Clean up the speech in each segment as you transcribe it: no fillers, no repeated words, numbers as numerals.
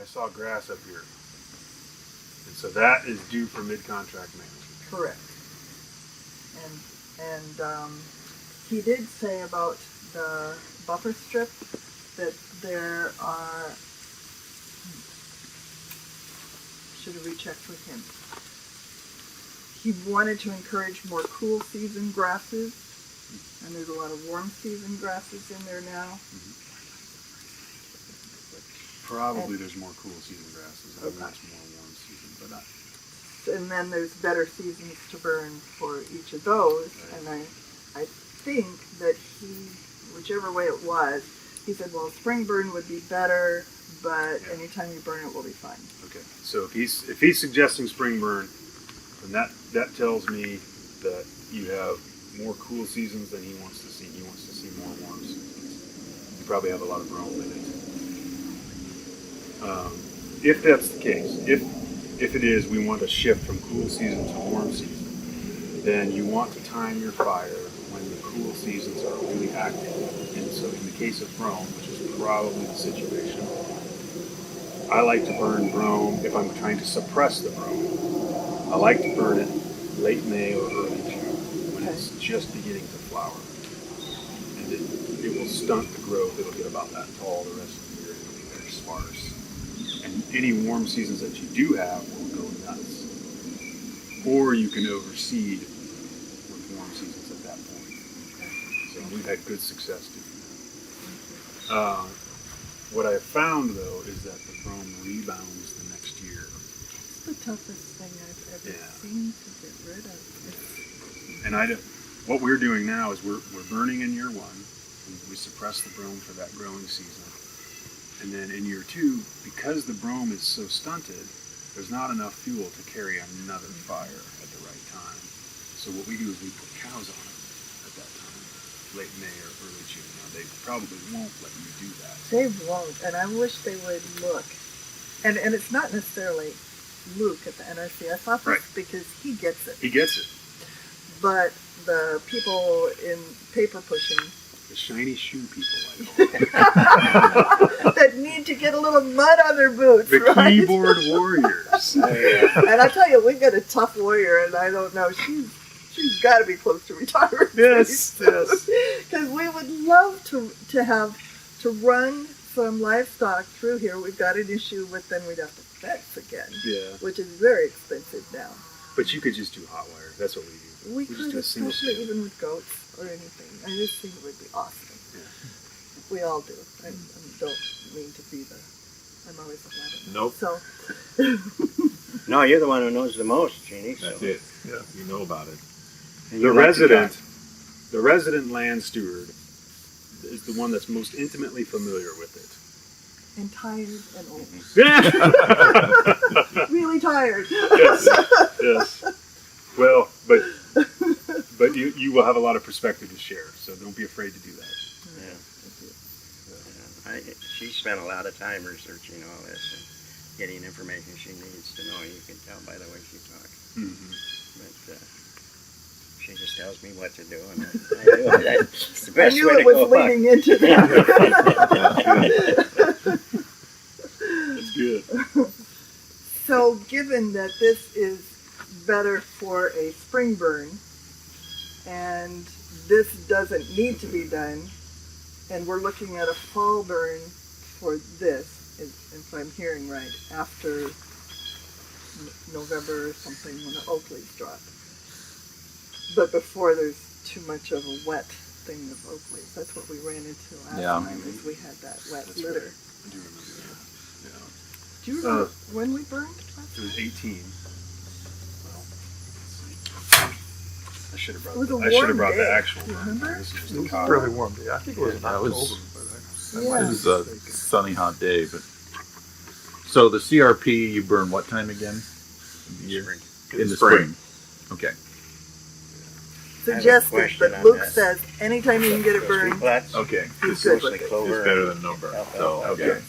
I saw grass up here. And so that is due for mid-contract management. Correct. And he did say about the buffer strip that there are, should have rechecked with him. He wanted to encourage more cool season grasses, and there's a lot of warm season grasses in there now. Probably there's more cool season grasses. I Okay. think there's more warm season, but not. And then there's better seasons to burn for each of those. Right. And I think that he, whichever way it was, he said, well, spring burn would be better, but Yeah. anytime you burn it will be fine. Okay, so if he's suggesting spring burn, then that tells me that you have more cool seasons than he wants to see. He wants to see more warm seasons. You probably have a lot of brome in it. If that's the case, if it is, we want to shift from cool season to warm season, then you want to time your fire when the cool seasons are really active. And so in the case of brome, which is probably the situation, I like to burn brome if I'm trying to suppress the brome. I like to burn it late May or early June when it's just beginning to flower. And it will stunt the growth. It'll get about that tall the rest of the year. It'll be very sparse. And any warm seasons that you do have will go nuts. Or you can overseed with warm seasons at that point. So we've had good success doing that. What I have found, though, is that the brome rebounds the next year. It's the toughest thing I've ever seen to get rid of. And what we're doing now is we're burning in year one. And we suppress the brome for that growing season. And then in year two, because the brome is so stunted, there's not enough fuel to carry another fire at the right time. So what we do is we put cows on it at that time, late May or early June. Now they probably won't let you do that. They won't, and I wish they would look. And it's not necessarily Luke at the NRC. I thought this because he gets it. He gets it. But the people in paper pushing, The shiny shoe people, that need to get a little mud on their boots, the right? keyboard warriors. And I tell you, we got a tough warrior, and I don't know, she's got to be close to retirement. Yes. Because we would love to run some livestock through here. We've got an issue with them. We'd have to fence again, which is very expensive now. But you could just do hot wire. That's what we do. We just could, do a single especially span. even with goats or anything. I just think it would be awesome. Yeah. We all do. I don't mean to be I'm always a Nope. So, No, you're the one who knows the most, Jeannie. So. That's it. Yeah, you know about it. And The you like to resident land steward is the one that's most intimately familiar with it. and tired and old. Yes. Really tired. Yes. Well, but you will have a lot of perspective to share, so don't be afraid to do that. She spent a lot of time researching all this and getting information she needs to know. You can tell by the way she talks. Mm-hmm. But she just tells me what to do, and I do it. That's the I best knew way it to was go about it. leading into that. That's good. So, given that this is better for a spring burn, and this doesn't need to be done, and we're looking at a fall burn for this, if I'm hearing right, after November or something when the oak leaves drop. But before there's too much of a wet thing of oak leaves. That's what we ran into last time, is we had that wet That's litter. right. I do remember that. Yeah. Do you remember when we burned last It was 18. Well, I should have brought. It was a I should have warm brought the day. actual. You burn. remember? This is just It a was a copy. fairly warm day. I think it was in Yeah, it October. was- But Yeah. It was a sunny, hot day, but so the CRP you burn what time again? In the year? Spring. In the spring. Okay. Suggested, question but on Luke that. says anytime you can get it Those burned, plots, Okay. he's good mostly with it. clover. It's better than no burn. Alfalfa. So okay.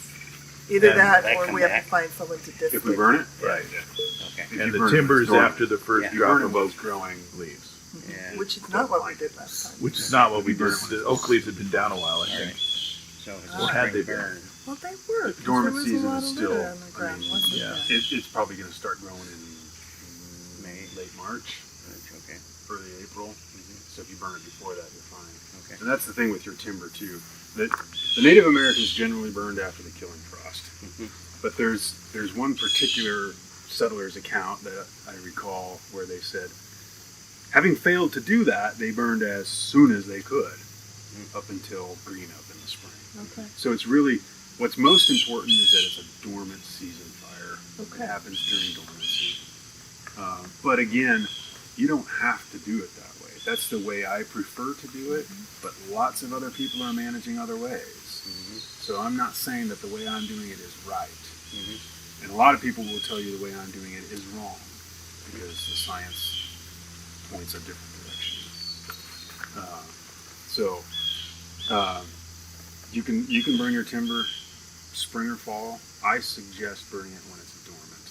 Either And that that or come we have back. to find someone to disc If we it. burn it, Right. Okay. If And you the burn it, timber it's is dormant. after the first Yeah. You drop burn it of while oak it's growing. leaves, Yeah. Which is not what we did last time. which is not what we You burn did. it when The it's oak leaves had been down a while, I think. So it's Or a had spring they been? burn. Well, they were. 'cause Dormant there was season a lot is of still, litter on the I ground, mean, wasn't yeah. there? It's probably going to start growing in May. late March, That's okay. early April. So if you burn it before that, you're fine. Okay. And that's the thing with your timber too. That the Native Americans generally burned after the killing frost. Mhm. But there's one particular settler's account that I recall where they said, having failed to do that, they burned as soon as they could, up until green up in the spring. Okay. So it's really, what's most important is that it's a dormant season fire. Okay. It happens during dormancy. But again, you don't have to do it that way. That's the way I prefer to do it, but lots of other people are managing other ways. So I'm not saying that the way I'm doing it is right. And a lot of people will tell you the way I'm doing it is wrong, because the science points a different direction. You can burn your timber spring or fall. I suggest burning it when it's dormant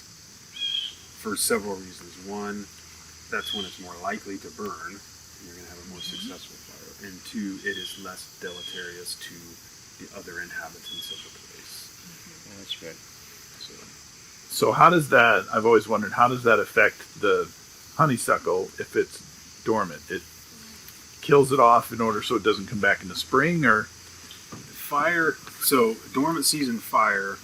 for several reasons. One, that's when it's more likely to burn, and you're going to have a more successful fire. And two, it is less deleterious to the other inhabitants of the place. Yeah, that's good. So, So how does that, I've always wondered, how does that affect the honeysuckle if it's dormant? It kills it off in order so it doesn't come back in the spring, or? fire, so dormant season fire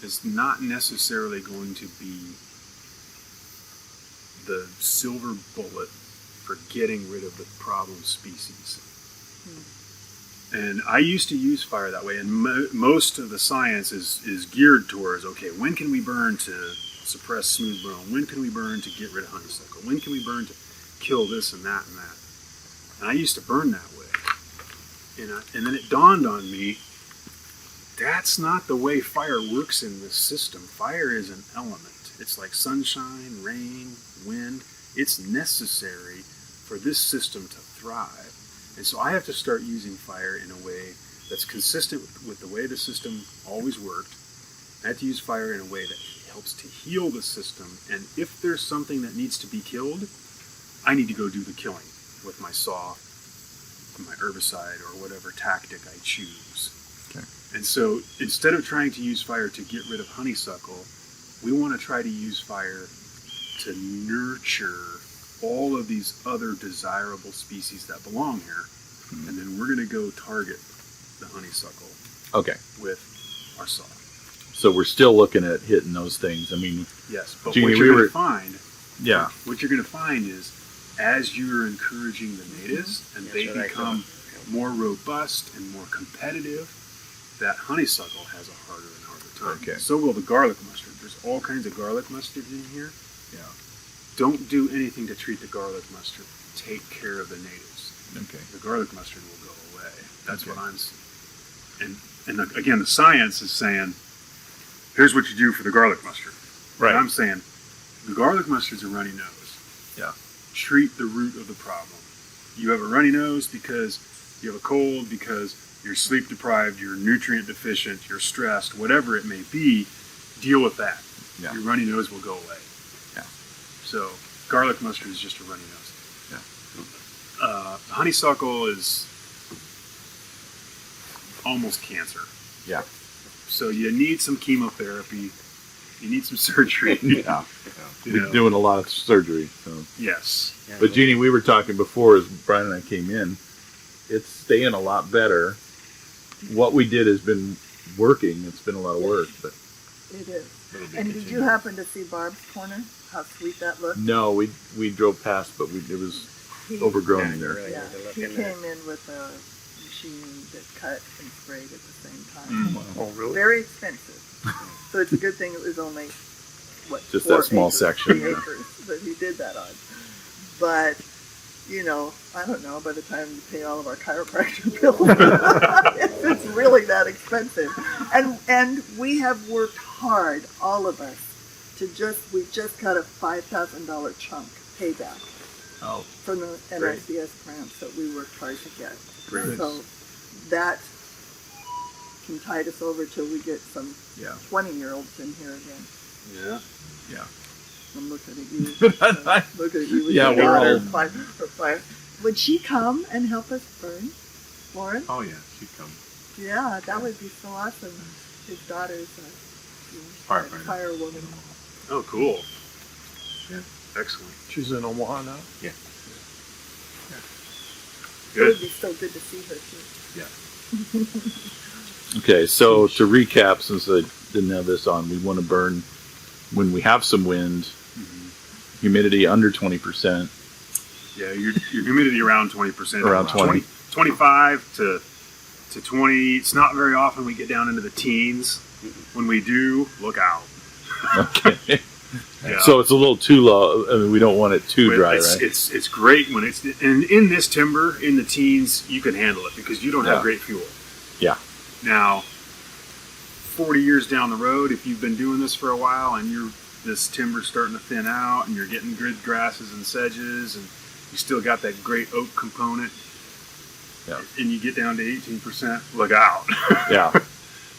is not necessarily going to be the silver bullet for getting rid of the problem species. And I used to use fire that way, and most of the science is geared towards, okay, when can we burn to suppress smooth brome? When can we burn to get rid of honeysuckle? When can we burn to kill this and that and that? And I used to burn that way. And then it dawned on me, that's not the way fire works in this system. Fire is an element. It's like sunshine, rain, wind. It's necessary for this system to thrive. And so I have to start using fire in a way that's consistent with the way the system always worked. I have to use fire in a way that helps to heal the system. And if there's something that needs to be killed, I need to go do the killing with my saw, my herbicide, or whatever tactic I choose. Okay. And so instead of trying to use fire to get rid of honeysuckle, we want to try to use fire to nurture all of these other desirable species that belong here. And then we're going to go target the honeysuckle Okay. with our saw. So we're still looking at hitting those things. I mean, Yes, but Jeannie, what we you're going were- to find, yeah. what you're going to find is, as you're encouraging the natives and That's they what I become thought. more robust and more competitive, that honeysuckle has a harder and harder time. Okay. So will the garlic mustard. There's all kinds of garlic mustard in here. Yeah. Don't do anything to treat the garlic mustard. Take care of the natives. Okay. The garlic mustard will go away. That's Okay. what I'm seeing. And again, the science is saying, here's what you do for the garlic mustard. Right. And I'm saying, the garlic mustard's a runny nose. Yeah. Treat the root of the problem. You have a runny nose because you have a cold, because you're sleep deprived, you're nutrient deficient, you're stressed, whatever it may be, deal with that. Yeah. Your runny nose will go away. Yeah. So garlic mustard is just a runny nose. Yeah. Honeysuckle is almost cancer. Yeah. So you need some chemotherapy. You need some surgery. Yeah. You We're know. doing a lot of surgery. So. Yes. Yeah, But Jeannie, we were talking before as Brian and I came in. It's staying a lot better. What we did has been working. It's been a lot of work, but It is. it'll be And did you continued. happen to see Barb's corner? How sweet that looked? No, we drove past, but it was He, overgrown Yeah, in there. really yeah, need to look he in there. came in with a machine that cut and sprayed at the same time. Oh, really? Very expensive. So it's a good thing it was only, what, Just 4 that small acres, section, 3 yeah. acres that he did that on. But, you know, I don't know, by the time you pay all of our chiropractor bills, if it's really that expensive. And we have worked hard, all of us, we just got a $5,000 chunk payback Oh, from the Great. NRCS grants that we worked hard to get. Great. So that can tide us over till we get some yeah. 20-year-olds in here again. Yeah. Yeah. I'm looking at you. Looking at you with Yeah, your we're daughter. all- Fire. Would she come and help us burn, Lauren? Oh yeah, she'd come. Yeah, that would be so awesome. His daughter's a Firefighter. fire woman. Oh, cool. Yeah. Excellent. She's in Omaha now. It Good. would be so good to see her too. Okay, so to recap, since I didn't have this on, we want to burn when we have some wind, humidity under 20%. Yeah, your humidity around 20%. Around 20. 25 to 20. It's not very often we get down into the teens. When we do, look out. Okay. Yeah. So it's a little too low. I mean, we don't want it too dry, it's, right? It's great when it's in this timber in the teens. You can handle it because you don't have Yeah. great fuel. Yeah. Now, 40 years down the road, if you've been doing this for a while and this timber's starting to thin out and you're getting good grasses and sedges and you still got that great oak component, Yeah. and you get down to 18%, look out. Yeah.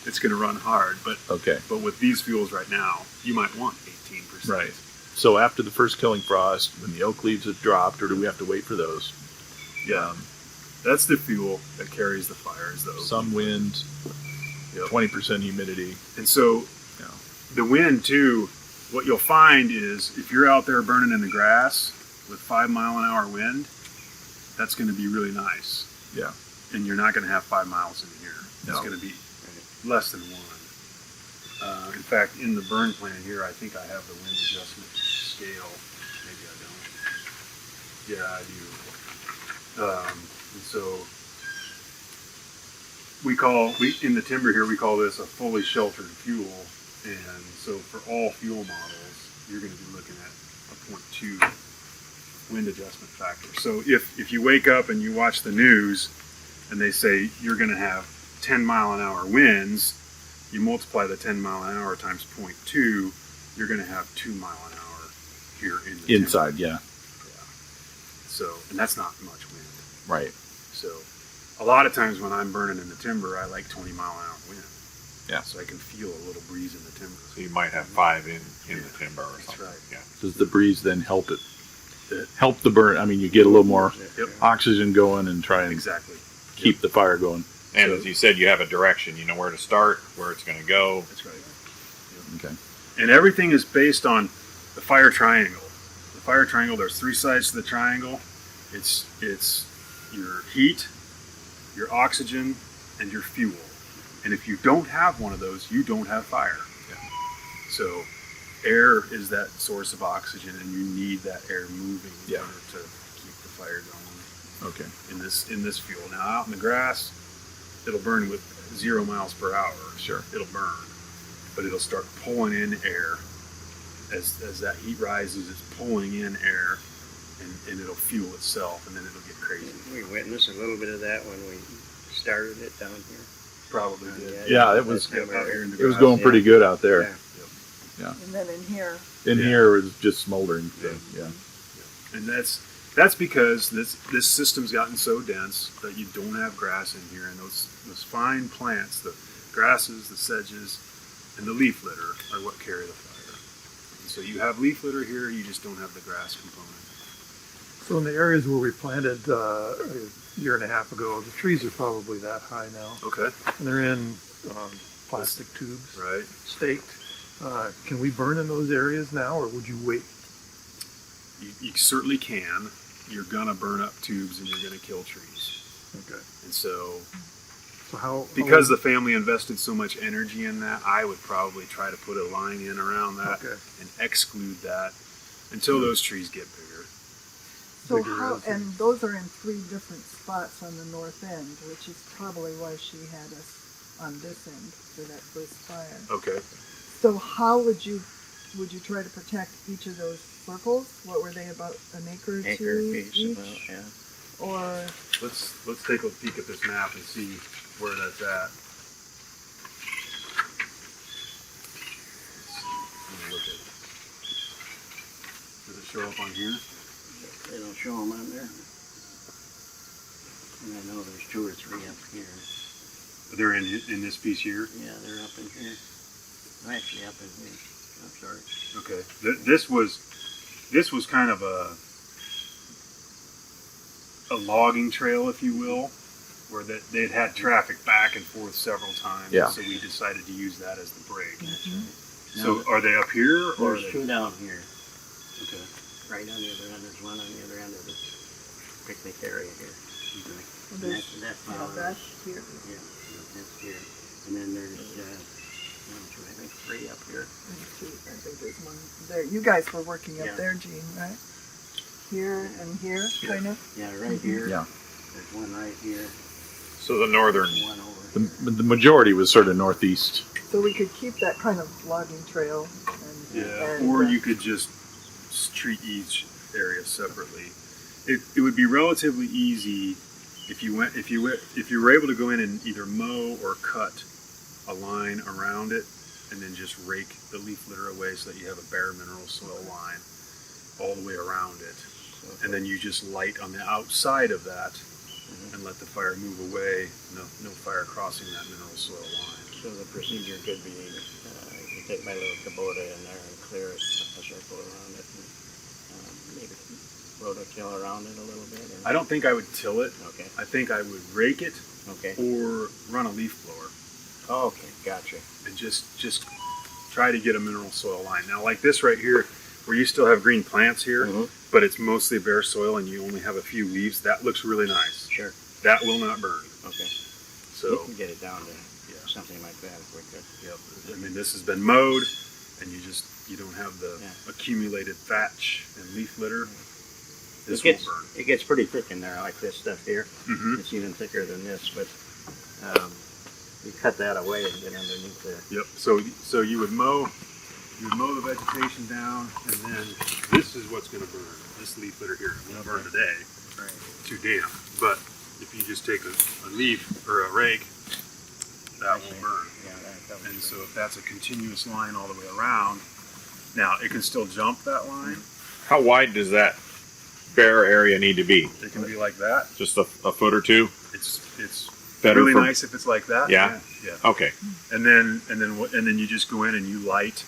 It's going to run hard. But Okay. with these fuels right now, you might want 18%. Right. So after the first killing frost, when the oak leaves have dropped, or do we have to wait for those? Yeah. That's the fuel that carries the fires, though. Some wind, Yep. 20% humidity. And so Yeah. the wind too, what you'll find is if you're out there burning in the grass with 5 mile an hour wind, that's going to be really nice. Yeah. And you're not going to have 5 miles in here. It's No. going to be less than 1. In fact, in the burn plan here, I think I have the wind adjustment scale. Maybe I don't. Yeah, I do. And so in the timber here, we call this a fully sheltered fuel. And so for all fuel models, you're going to be looking at a 0.2 wind adjustment factor. So if you wake up and you watch the news and they say you're going to have 10 mile an hour winds, you multiply the 10 mile an hour times 0.2, you're going to have 2 mile an hour here in the timber. Inside, yeah. So, and that's not much wind. Right. So a lot of times when I'm burning in the timber, I like 20 mile an hour wind. Yeah. So I can feel a little breeze in the timber. So you might have 5 in the timber or That's something. right. Yeah. Does the breeze then help it? Help the burn? I mean, you get a little more Yep. oxygen going and try and Exactly. keep the fire going. And as you said, you have a direction. You know where to start, where it's going to go. That's right. Okay. And everything is based on the fire triangle. The fire triangle, there's 3 sides to the triangle. It's your heat, your oxygen, and your fuel. And if you don't have one of those, you don't have fire. Yeah. So air is that source of oxygen, and you need that air moving in Yeah. order to keep the fire going Okay. in this fuel. Now out in the grass, it'll burn with 0 miles per hour. Sure. It'll burn, but it'll start pulling in air as that heat rises. It's pulling in air, and it'll fuel itself, and then it'll get crazy. We witnessed a little bit of that when we started it down here. Probably did. Yeah, it was- That's Out here in the It was grass. going pretty good out there. Yeah. And then in here, In Yeah. here, it was just smoldering. So, Yeah. yeah. And that's because this system's gotten so dense that you don't have grass in here, and those fine plants, the grasses, the sedges, and the leaf litter are what carry the fire. And so you have leaf litter here, you just don't have the grass component. So in the areas where we planted a year and a half ago, the trees are probably that high now, Okay, and they're in plastic tubes, right. staked. Can we burn in those areas now, or would you wait? You certainly can. You're gonna burn up tubes and you're gonna kill trees. Okay. And so, So how? because the family invested so much energy in that, I would probably try to put a line in around that Okay. and exclude that until those trees get bigger. so Bigger how, is- and those are in 3 different spots on the north end, which is probably why she had us on this end for that first fire. Okay. So how would you try to protect each of those circles? What were they, about an acre or Acre two piece each? about, yeah. Or Let's take a peek at this map and see where that's at. Let me look at it. Does it show up on here? They don't show them on there. And I know there's 2 or 3 up here. They're in this piece here. Yeah, they're up in here. Actually, up in here. I'm sorry. Okay. This was kind of a logging trail, if you will, where they'd had traffic back and forth several times. Yeah. So we decided to use that as the break. Mm-hmm. So are they up here or are There's they? two down here, Okay. right on the other end, there's one on the other end of the picnic area here. And There's, that's yeah, following. that's here. Yeah, that's here. And then there's, one, two, I think 3 up here. And two, I think there's one there. You guys were working up Yeah. there, Gene, right? Here and here, kind of. Yeah, right here. Yeah. There's one right here, So the northern, one over here. The majority was sort of northeast. So we could keep that kind of logging trail. And, Yeah. and, Or you could just treat each area separately. It would be relatively easy if you were able to go in and either mow or cut a line around it and then just rake the leaf litter away so that you have a bare mineral soil line all the way around it. And then you just light on the outside of that and let the fire move away. No fire crossing that mineral soil line. So the procedure could be, you take my little Kubota in there and clear it, a circle around it, and maybe rototill around it a little bit. Or, I don't think I would till it. okay, I think I would rake it okay. or run a leaf blower Oh, okay, gotcha. and just try to get a mineral soil line. Now, like this right here, where you still have green plants here, Mhm. but it's mostly bare soil and you only have a few leaves, that looks really nice. Sure, That will not burn. okay. You So, can get it down to yeah. something like that if we could. Yep. I mean, this has been mowed, and you don't have the Yeah. accumulated thatch and leaf litter. This It gets, won't burn. it gets pretty thick in there, like this stuff here. Hmm. It's even thicker than this, but you cut that away and get underneath there. Yep. So you would mow the vegetation down, and then this is what's going to burn. This leaf litter here. It won't burn today. Right. Too damp. But if you just take a leaf or a rake, that won't burn. Yeah, that And so if that's a continuous line all the way around, now it can still jump that line. how wide does that bare area need to be? It can be like that. Just a foot or two? It's Better really for- nice if it's like that. Yeah? Yeah. Okay. And then you just go in and you light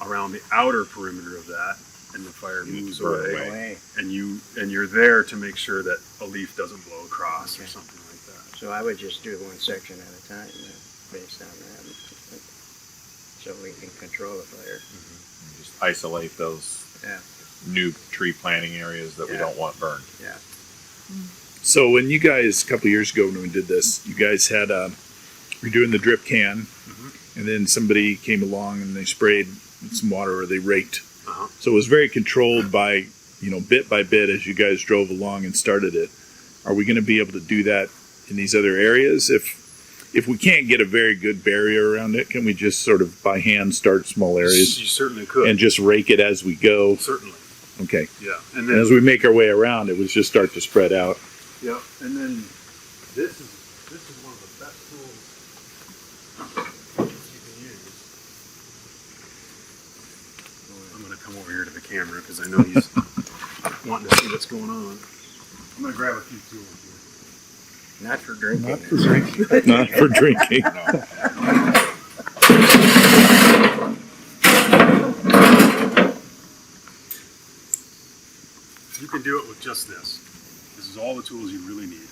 around the outer perimeter of that, and the fire moves burn away. away. And you're there to make sure that a leaf doesn't blow across or Okay. something like that. So I would just do one section at a time based on that, so we can control the fire. Just isolate those Yeah. new tree planting areas that we Yeah. don't want burned. Yeah. So when you guys, a couple years ago when we did this, you guys had, you're doing the drip can, and then somebody came along and they sprayed some water or they raked. Uh-huh. So it was very controlled by, bit by bit as you guys drove along and started it. Are we going to be able to do that in these other areas? If we can't get a very good barrier around it, can we just sort of by hand start small areas You certainly could. and just rake it as we go? Certainly. Okay. Yeah. And And as then we make our way around, it would just start to spread out. yeah. And then this is one of the best tools you can use. I'm gonna come over here to the camera because I know he's wanting to see what's going on. I'm gonna grab a few tools here. Not for drinking. Not for drinking. Not for drinking. You can do it with just this. This is all the tools you really need.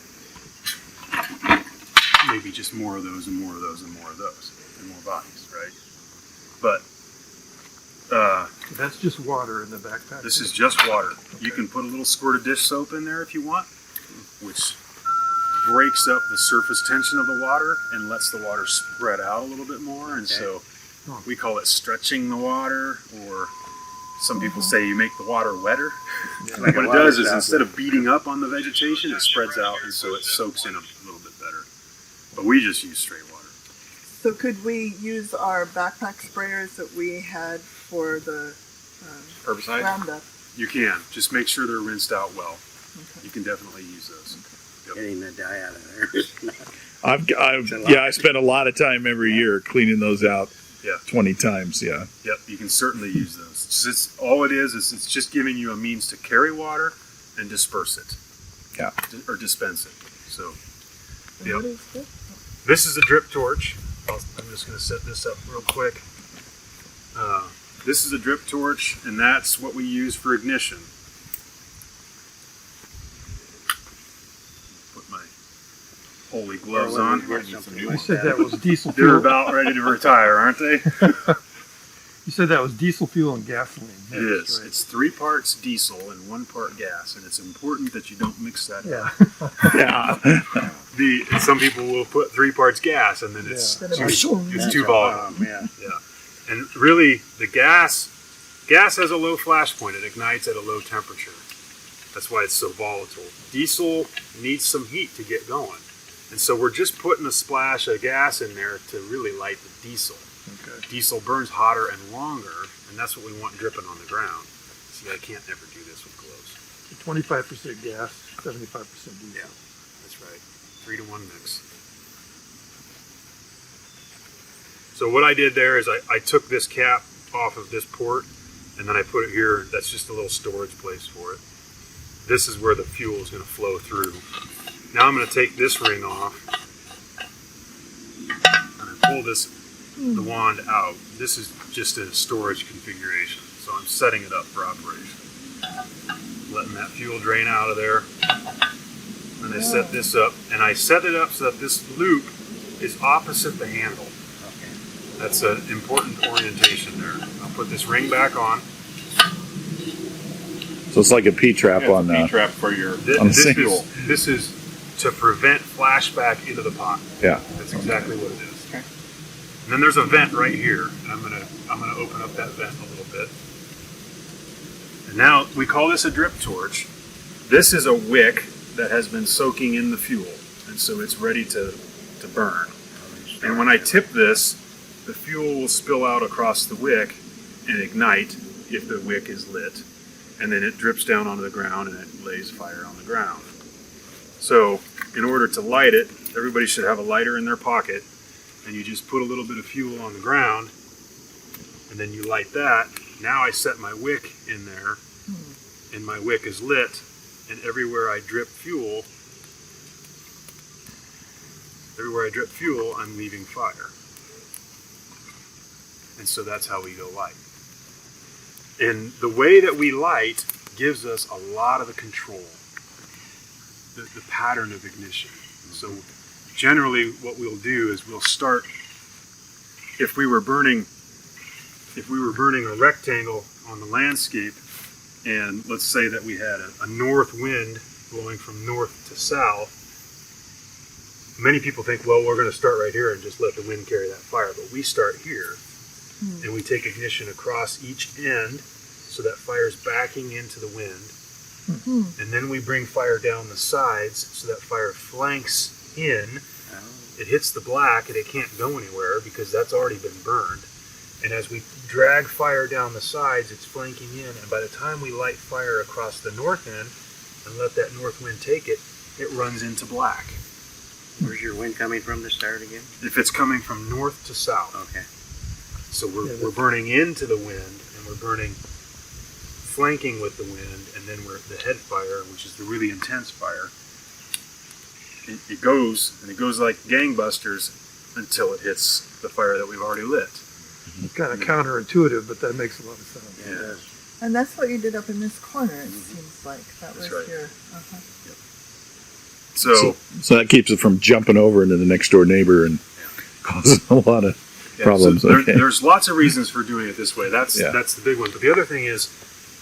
Maybe just more of those and more of those and more of those and more bodies, right? But That's just water in the backpack. this is just water. You can put a little squirt of dish soap in there if you want, which breaks up the surface tension of the water and lets the water spread out a little bit more. And so we call it stretching the water, or some people say you make the water wetter. What it does is instead of beating up on the vegetation, it spreads out, and so it soaks in a little bit better. But we just use straight water. So could we use our backpack sprayers that we had for the Herbicide? Roundup? You can. Just make sure they're rinsed out well. Okay. You can definitely use those. Getting the dye out of there. I spend a lot of time every year cleaning those out. Yeah. 20 times. Yeah. Yep, you can certainly use those. All it is it's just giving you a means to carry water and disperse it. Yeah. Or dispense it. So And Yep. what is this? this is a drip torch. I'm just going to set this up real quick. This is a drip torch, and that's what we use for ignition. Put my holy gloves Or when on. we get something You like said that was diesel They're fuel. about ready to retire, aren't they? You said that was diesel fuel and gasoline. It is. It's 3 parts diesel and 1 part gas, and it's important that you don't mix that. Yeah. Yeah. Some people will put 3 parts gas, and then it's Yeah. too, it's That's too a volatile. bomb, yeah. And really, the gas has a low flash point. It ignites at a low temperature. That's why it's so volatile. Diesel needs some heat to get going, and so we're just putting a splash of gas in there to really light the diesel. Okay. Diesel burns hotter and longer, and that's what we want dripping on the ground. See, I can't ever do this with gloves. 25% gas, 75% diesel. Yeah, that's right. 3-to-1 mix. So what I did there is I took this cap off of this port, and then I put it here. That's just a little storage place for it. This is where the fuel is going to flow through. Now I'm going to take this ring off, and I pull the wand out. This is just a storage configuration, so I'm setting it up for operation. Letting that fuel drain out of there. And I set this up, and I set it up so that this loop is opposite the handle. Okay. That's an important orientation there. I'll put this ring back on. So it's like a P-trap on P the. trap for your On the single. This is to prevent flashback into the pot. Yeah. That's exactly what it is. And then there's a vent right here, and I'm gonna open up that vent a little bit. And now we call this a drip torch. This is a wick that has been soaking in the fuel, and so it's ready to burn. And when I tip this, the fuel will spill out across the wick and ignite if the wick is lit. And then it drips down onto the ground and it lays fire on the ground. So in order to light it, everybody should have a lighter in their pocket, and you just put a little bit of fuel on the ground, and then you light that. Now I set my wick in there, and my wick is lit, and everywhere I drip fuel, I'm leaving fire. And so that's how we go light. And the way that we light gives us a lot of the control, the pattern of ignition. So generally what we'll do is we'll start, if we were burning a rectangle on the landscape, and let's say that we had a north wind blowing from north to south, many people think, well, we're going to start right here and just let the wind carry that fire. But we start here, and we take ignition across each end so that fire's backing into the wind. And then we bring fire down the sides so that fire flanks in. It hits the black and it can't go anywhere because that's already been burned. And as we drag fire down the sides, it's flanking in. And by the time we light fire across the north end and let that north wind take it, it runs into black. Where's your wind coming from to start again? If it's coming from north to south. Okay. So we're burning into the wind, and we're burning flanking with the wind, and then we're the head fire, which is the really intense fire. It goes like gangbusters until it hits the fire that we've already lit. Kind of counterintuitive, but that makes a lot of sense. Yeah, it does. And that's what you did up in this corner, it seems like. That was That's right. your... So that keeps it from jumping over into the next door neighbor and causing a lot of problems. So Okay. there's lots of reasons for doing it this way. That's Yeah. the big one. But the other thing is,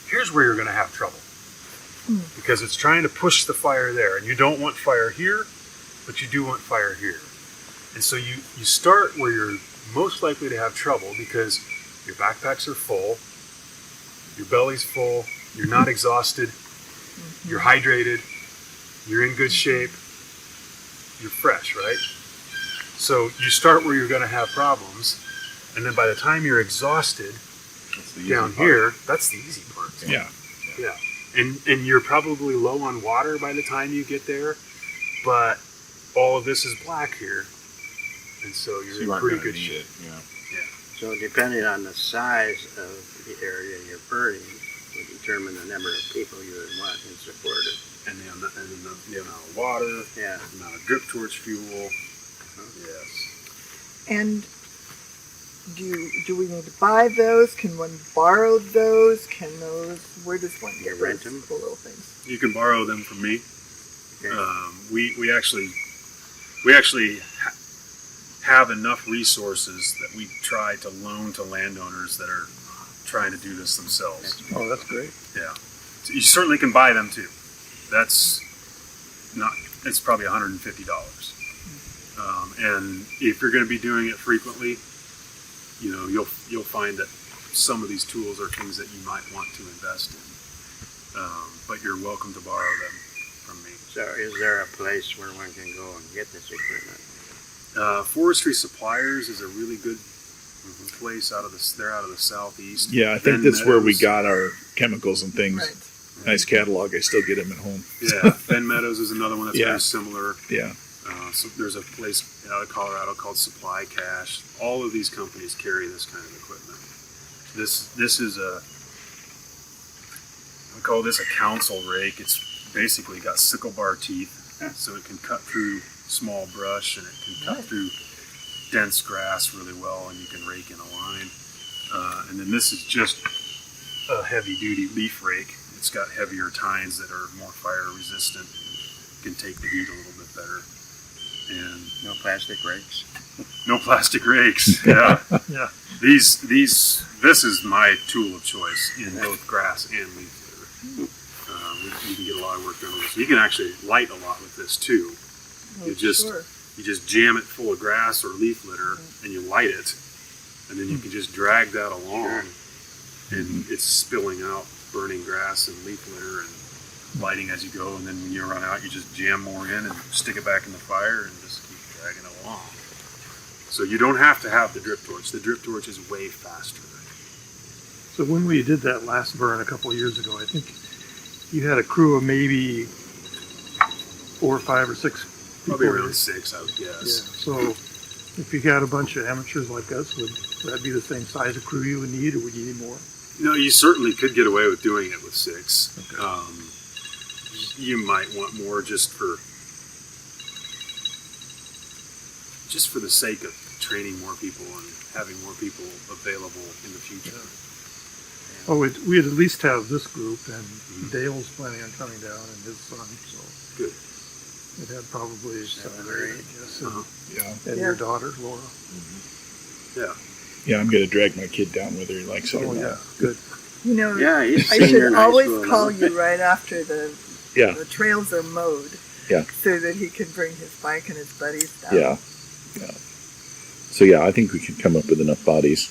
here's where you're going to have trouble. Because it's trying to push the fire there. And you don't want fire here, but you do want fire here. And so you start where you're most likely to have trouble because your backpacks are full, your belly's full, you're not exhausted, you're hydrated, you're in good shape, you're fresh, right? So you start where you're going to have problems, and then by the time you're exhausted down here, that's the easy part. Yeah. Yeah. And you're probably low on water by the time you get there, but all of this is black here, and so you're in pretty good shape. So depending on the size of the area you're burning, will determine the number of people you would want in support of. And the amount of water, Yeah. the amount of drip torch fuel. Yes. And do we need to buy those? Can one borrow those? Where does one get You rent those them? cool little things? You can borrow them from me. Okay. We actually we actually have enough resources that we try to loan to landowners that are trying to do this themselves. Oh, that's great. Yeah, so you certainly can buy them too. That's not. It's probably $150. And if you're going to be doing it frequently, you'll find that some of these tools are things that you might want to invest in. But you're welcome to borrow them from me. So is there a place where one can go and get this equipment? Forestry Suppliers is a really good place they're out of the southeast. Yeah, I think Ben that's where we Meadows. got our chemicals and things. Right. Nice catalog. I still get them at home. Yeah, Ben Meadows is another one that's Yeah. very similar. Yeah. So there's a place out of Colorado called Supply Cash. All of these companies carry this kind of equipment. This is we call this a council rake. It's basically got sickle bar teeth, so it can cut through small brush and it can cut through dense grass really well, and you can rake in a line. And then this is just a heavy duty leaf rake. It's got heavier tines that are more fire resistant, can take the heat a little bit better. And No plastic rakes? no plastic rakes. Yeah. Yeah. This is my tool of choice in both grass and leaf litter. You can get a lot of work done with this. You can actually light a lot with this too. Oh, You just sure. you just jam it full of grass or leaf litter and you light it, and then you can just drag that along, and it's spilling out burning grass and leaf litter and lighting as you go. And then when you run out, you just jam more in and stick it back in the fire and just keep dragging it along. So you don't have to have the drip torch. The drip torch is way faster. So when we did that last burn a couple of years ago, I think you had a crew of maybe 4 or 5 or 6 people. Probably around 6, I would Yeah. guess. So if you got a bunch of amateurs like us, would that be the same size of crew you would need, or would you need more? You certainly could get away with doing it with 6. Okay. You might want more just for the sake of training more people and having more people available in the future. Oh, we'd at least have this group, and Dale's planning on coming down, and his son, so. Good. It had probably 7 or 8, I guess, and, Uh-huh. Yeah. and Yeah. your daughter, Laura. Yeah. Yeah, I'm going to drag my kid down whether he likes it or Oh, not. yeah, good. You know, Yeah, he's I senior should in high always school call now. you right after the Yeah. trails are mowed. Yeah. So that he can bring his bike and his buddies down. Yeah. Yeah. So yeah, I think we can come up with enough bodies.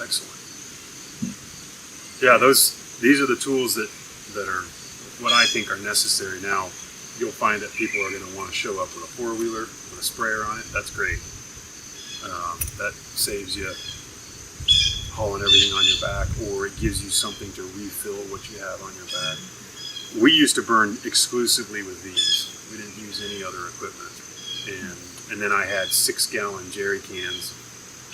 Excellent. Yeah, these are the tools that are what I think are necessary now. You'll find that people are going to want to show up with a 4-wheeler with a sprayer on it. That's great. That saves you hauling everything on your back, or it gives you something to refill what you have on your back. We used to burn exclusively with these. We didn't use any other equipment. And then I had 6-gallon jerry cans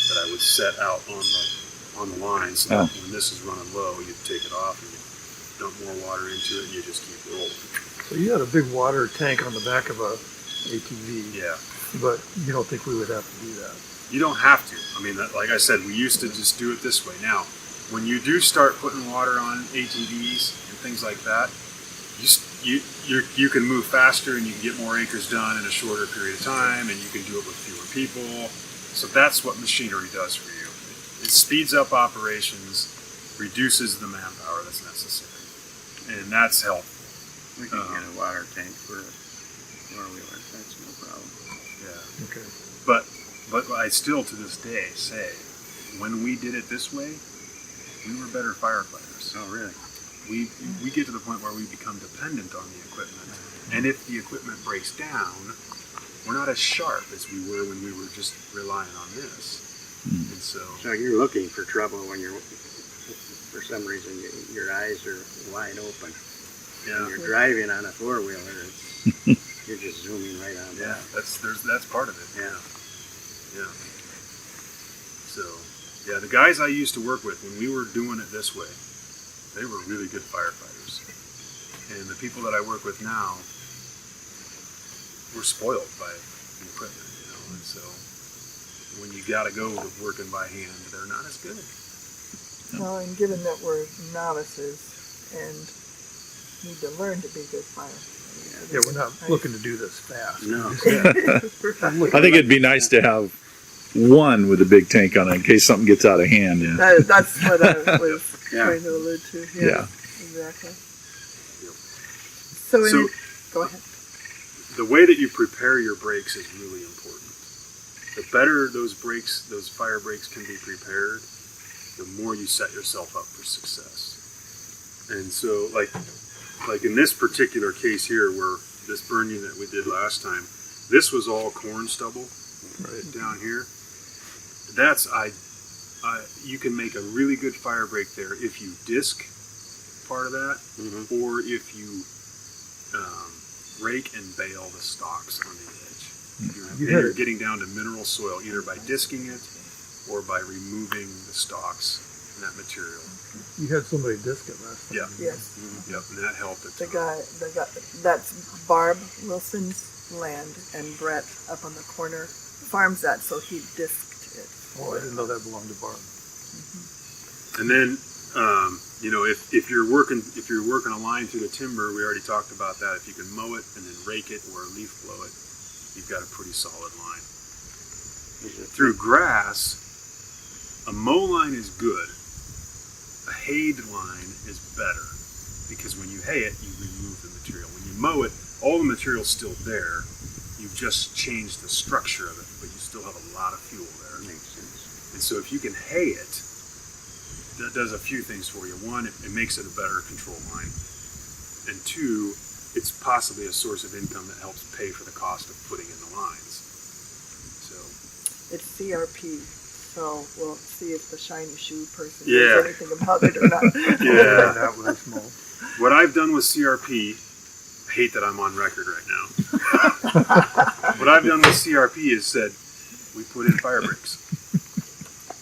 that I would set out on the line, so that when this is running low, you take it off and you dump more water into it, and you just keep rolling. So you had a big water tank on the back of a ATV, Yeah. but you don't think we would have to do that? You don't have to. I mean, like I said, we used to just do it this way. Now, when you do start putting water on ATVs and things like that, you can move faster and you can get more acres done in a shorter period of time, and you can do it with fewer people. So that's what machinery does for you. It speeds up operations, reduces the manpower that's necessary, and that's helpful. We can get a water tank for a 4-wheeler. That's no problem. Yeah. Okay. But I still to this day say, when we did it this way, we were better firefighters. Oh, really? We get to the point where we become dependent on the equipment, and if the equipment breaks down, we're not as sharp as we were when we were just relying on this. And so, So you're looking for trouble when you're, for some reason, your eyes are wide open. When yeah, you're driving on a 4-wheeler, you're just zooming right on yeah, by. that's part of it. Yeah. Yeah. So, yeah, the guys I used to work with when we were doing it this way, they were really good firefighters. And the people that I work with now, we're spoiled by the equipment, and so when you got to go to working by hand, they're not as good. Well, and given that we're novices and need to learn to be good firefighters, Yeah, we're not looking to do this fast. No. I think it'd be nice to have one with a big tank on it in case something gets out of hand. Yeah. That's what I was Yeah. trying to allude to. Yeah. Exactly. So, So- go ahead. The way that you prepare your brakes is really important. The better those brakes, those fire brakes can be prepared, the more you set yourself up for success. And so, like in this particular case here, where this burn unit we did last time, this was all corn stubble down here. That's you can make a really good fire break there if you disc part of that, Mhm. or if you rake and bale the stalks on the edge. You're getting down to mineral soil either by disking it or by removing the stalks and that material. You had somebody disc it last time. Yeah. Yes. Yep, and that helped a The ton. guy, that's Barb Wilson's land, and Brett up on the corner farms that, so he disced it. Oh, I didn't know that belonged to Barb. And then, if you're working a line through the timber, we already talked about that. If you can mow it and then rake it or leaf blow it, you've got a pretty solid line. Through grass, a mow line is good. A hayed line is better because when you hay it, you remove the material. When you mow it, all the material's still there. You've just changed the structure of it, but you still have a lot of fuel there. Makes sense. And so if you can hay it, that does a few things for you. One, it makes it a better control line. And two, it's possibly a source of income that helps pay for the cost of putting in the lines. So, It's CRP, so we'll see if the shiny shoe person Yeah. knows anything about it or not. Yeah. That was small. what I've done with CRP, I hate that I'm on record right now. What I've done with CRP is said, we put in fire breaks.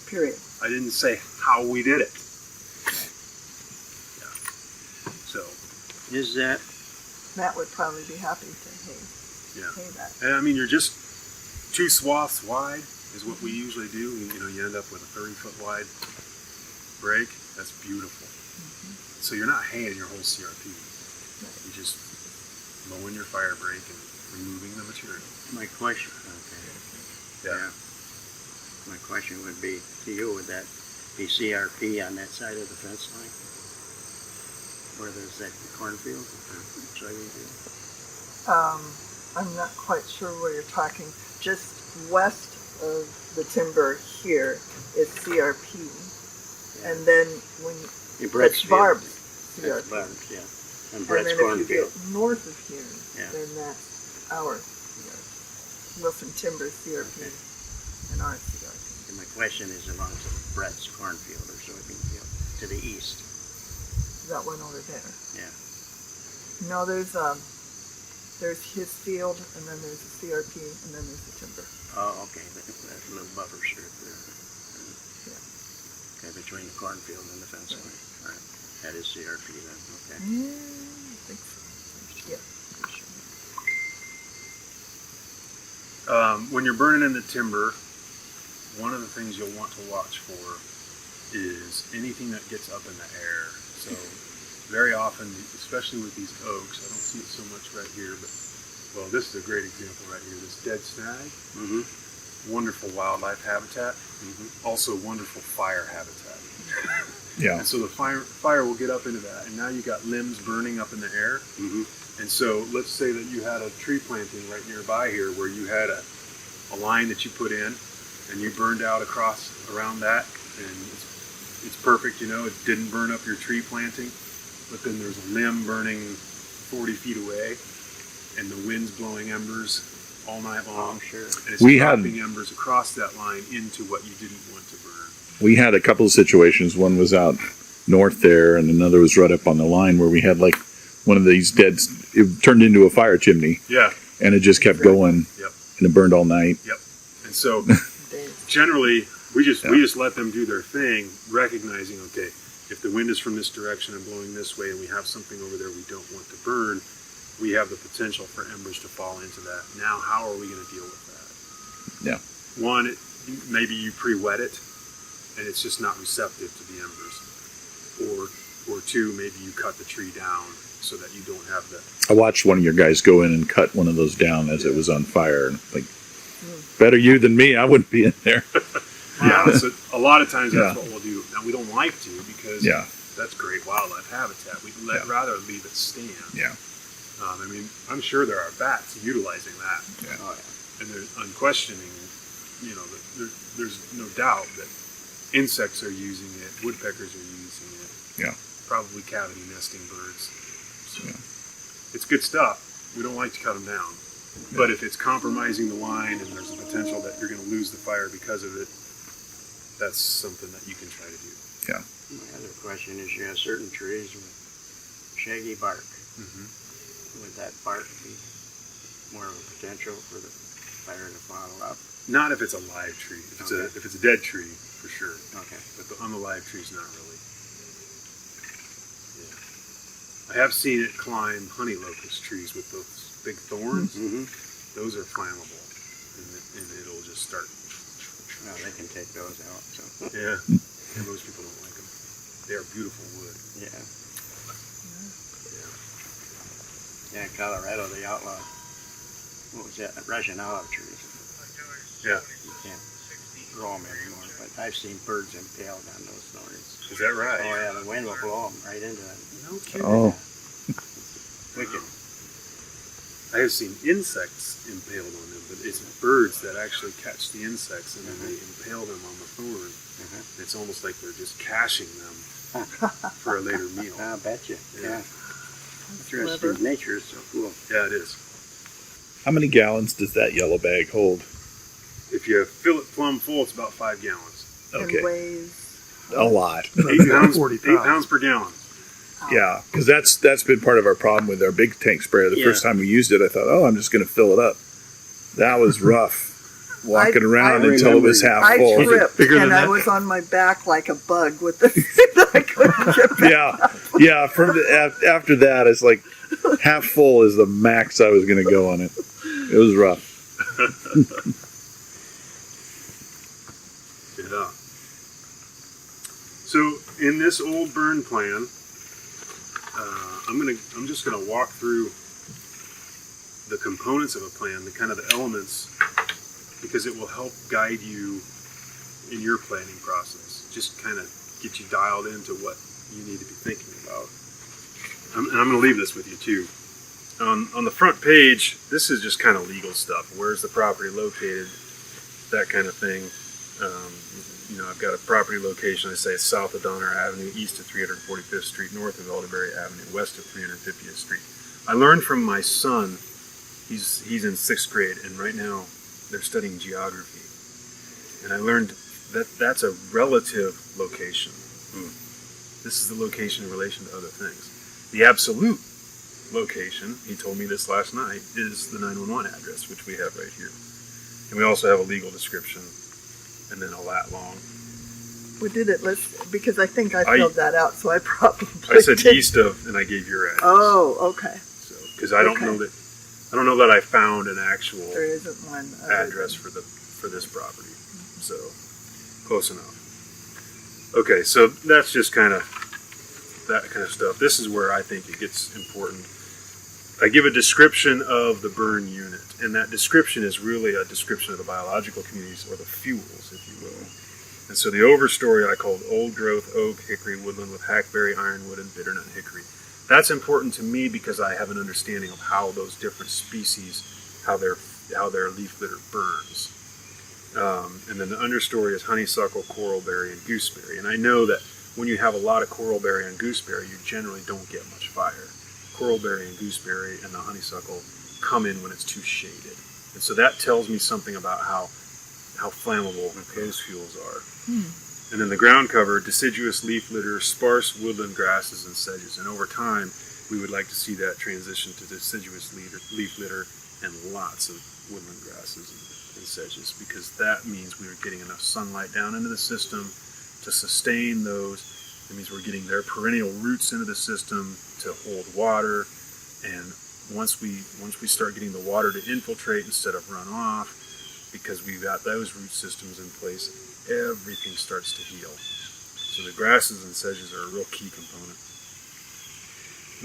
Period. I didn't say how we did it. Yeah. So, Is that, Matt would probably be happy to yeah. hay that. And I mean, you're just 2 swaths wide is what we usually do. You end up with a 30-foot wide break. That's beautiful. So you're not haying your whole CRP. You're just mowing your fire break and removing the material. my question, okay. Yeah. My question would be to you, would that be CRP on that side of the fence line? Where there's that cornfield, or soybean field? I'm not quite sure where you're talking. Just west of the timber here is CRP. And then when Yeah, Brett's that's Barb's field. That's CRP. Barb's, yeah. And And Brett's then if you cornfield. get north of here, Yeah. then that's our CRP. Wilson Timber CRP and our CRP. And my question is along to Brett's cornfield or soybean field, to the east. That one over there. Yeah. No, there's his field, and then there's a CRP, and then there's the timber. Oh, okay, that little buffer strip there. Yeah. Okay, between the cornfield and the fence line. All right, that is CRP then, okay. Yeah, I think so. Yeah. When you're burning in the timber, one of the things you'll want to watch for is anything that gets up in the air. So very often, especially with these oaks, I don't see it so much right here, but well, this is a great example right here. This dead snag, wonderful wildlife habitat, also wonderful fire habitat. Yeah. And so the fire will get up into that, and now you got limbs burning up in the air. And so let's say that you had a tree planting right nearby here where you had a line that you put in and you burned out around that, and it's perfect, it didn't burn up your tree planting, but then there's a limb burning 40 feet away and the wind's blowing embers all night long. Oh, sure. And it's We had- dropping embers across that line into what you didn't want to burn. We had a couple of situations. One was out north there, and another was right up on the line where we had like one of these dead. It turned into a fire chimney, Yeah. and it just kept going. Yep. And it burned all night. And so Dave. generally we just let them do their thing, recognizing, okay, if the wind is from this direction and blowing this way and we have something over there we don't want to burn, we have the potential for embers to fall into that. Now, how are we going to deal with that? Yeah. One, maybe you pre-wet it and it's just not receptive to the embers. Or or two, maybe you cut the tree down so that you don't have the. I watched one of your guys go in and cut one of those down as it was on fire, and like, better you than me. I wouldn't be in there. Yeah, so a lot of times that's Yeah. what we'll do. Now we don't like to because Yeah. that's great wildlife habitat. We'd rather leave it stand. Yeah. I mean, I'm sure there are bats utilizing that, Oh, yeah. and there's unquestioning. You know, there's no doubt that insects are using it, woodpeckers are using it. Yeah. Probably cavity nesting birds. So Yeah. it's good stuff. We don't like to cut them down. But if it's compromising the line and there's a potential that you're going to lose the fire because of it, that's something that you can try to do. My other question is, you have certain trees with shaggy bark. Mm-hmm. Would that bark be more of a potential for the fire to follow up? Not if it's a live tree. If it's a dead tree, for sure. Okay. But on the live trees, not really. Yeah. I have seen it climb honey locust trees with those big thorns. Mm-hmm. Those are flammable, and it'll just start. Well, they can take those out, so. Yeah. And most people don't like them. They are beautiful wood. Yeah. Yeah, in Colorado, they outlawed, what was that, Russian olive trees. Yeah. You can't grow them anymore, but I've seen birds impaled on those thorns. Is that right? Oh, yeah, the wind will blow them right into them. No kidding. Oh. Wicked. I have seen insects impaled on them, but it's birds that actually catch the insects and then they impale them on the thorn. Uh-huh. It's almost like they're just caching them for a later meal. I'll bet you, Yeah. yeah. Interesting. Nature is so cool. Yeah, it is. How many gallons does that yellow bag hold? If you fill it plumb full, it's about 5 gallons. Okay. And weighs. A lot. 8 pounds, 40 8 pounds per gallon. Yeah, because that's been part of our problem with our big tank sprayer. The first time we used it, I thought, oh, I'm just going to fill it up. That was rough. Walking around I until it was half I full. tripped bigger and than I that? was on my back like a bug with the I couldn't get back. Yeah. From after that, it's like half full is the max I was going to go on it. It was rough. Yeah. So in this old burn plan, I'm just gonna walk through the components of a plan, the kind of the elements, because it will help guide you in your planning process. Just kind of get you dialed into what you need to be thinking about. And I'm gonna leave this with you too. On the front page, this is just kind of legal stuff. Where's the property located? That kind of thing. I've got a property location. I say it's south of Donner Avenue, east of 345th Street, north of Elderberry Avenue, west of 350th Street. I learned from my son. He's in 6th grade, and right now they're studying geography. And I learned that that's a relative location. This is the location in relation to other things. The absolute location, he told me this last night, is the 911 address, which we have right here. And we also have a legal description, and then a lat long. We did it because I think I filled that out, so I probably I said did. east of, and I gave your address. Oh, okay. So, because I don't know that I found an actual There isn't one address for this property. So close enough. Okay, so that's just kind of that kind of stuff. This is where I think it gets important. I give a description of the burn unit, and that description is really a description of the biological communities, or the fuels, if you will. And so the overstory I called old growth oak, hickory, woodland with hackberry, ironwood, and bitternut hickory. That's important to me because I have an understanding of how those different species, how their leaf litter burns. And then the understory is honeysuckle, coralberry, and gooseberry. And I know that when you have a lot of coralberry and gooseberry, you generally don't get much fire. Coralberry and gooseberry and the honeysuckle come in when it's too shaded. And so that tells me something about how flammable those fuels are. And then the ground cover, deciduous leaf litter, sparse woodland grasses and sedges. And over time, we would like to see that transition to deciduous leaf litter and lots of woodland grasses and sedges, because that means we are getting enough sunlight down into the system to sustain those. It means we're getting their perennial roots into the system to hold water. And once we start getting the water to infiltrate instead of run off, because we've got those root systems in place, everything starts to heal. So the grasses and sedges are a real key component.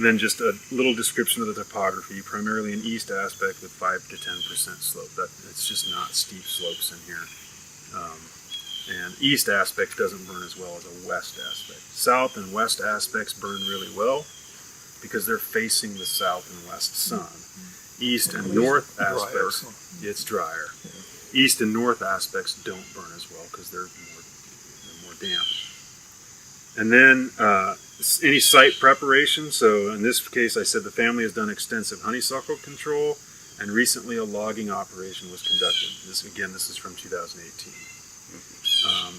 And then just a little description of the topography, primarily an east aspect with 5 to 10% slope. That it's just not steep slopes in here. And east aspect doesn't burn as well as a west aspect. South and west aspects burn really well because they're facing the south and west sun. East and north aspects, it's drier. East and north aspects don't burn as well because they're more damp. And then any site preparation. So in this case, I said the family has done extensive honeysuckle control, and recently a logging operation was conducted. This is from 2018.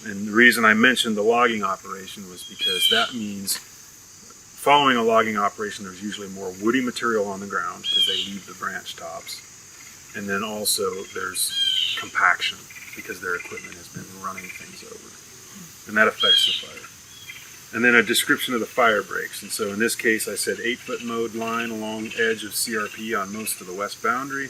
And the reason I mentioned the logging operation was because that means following a logging operation, there's usually more woody material on the ground because they leave the branch tops. And then also there's compaction because their equipment has been running things over. And that affects the fire. And then a description of the fire breaks. And so in this case, I said 8-foot mowed line along edge of CRP on most of the west boundary.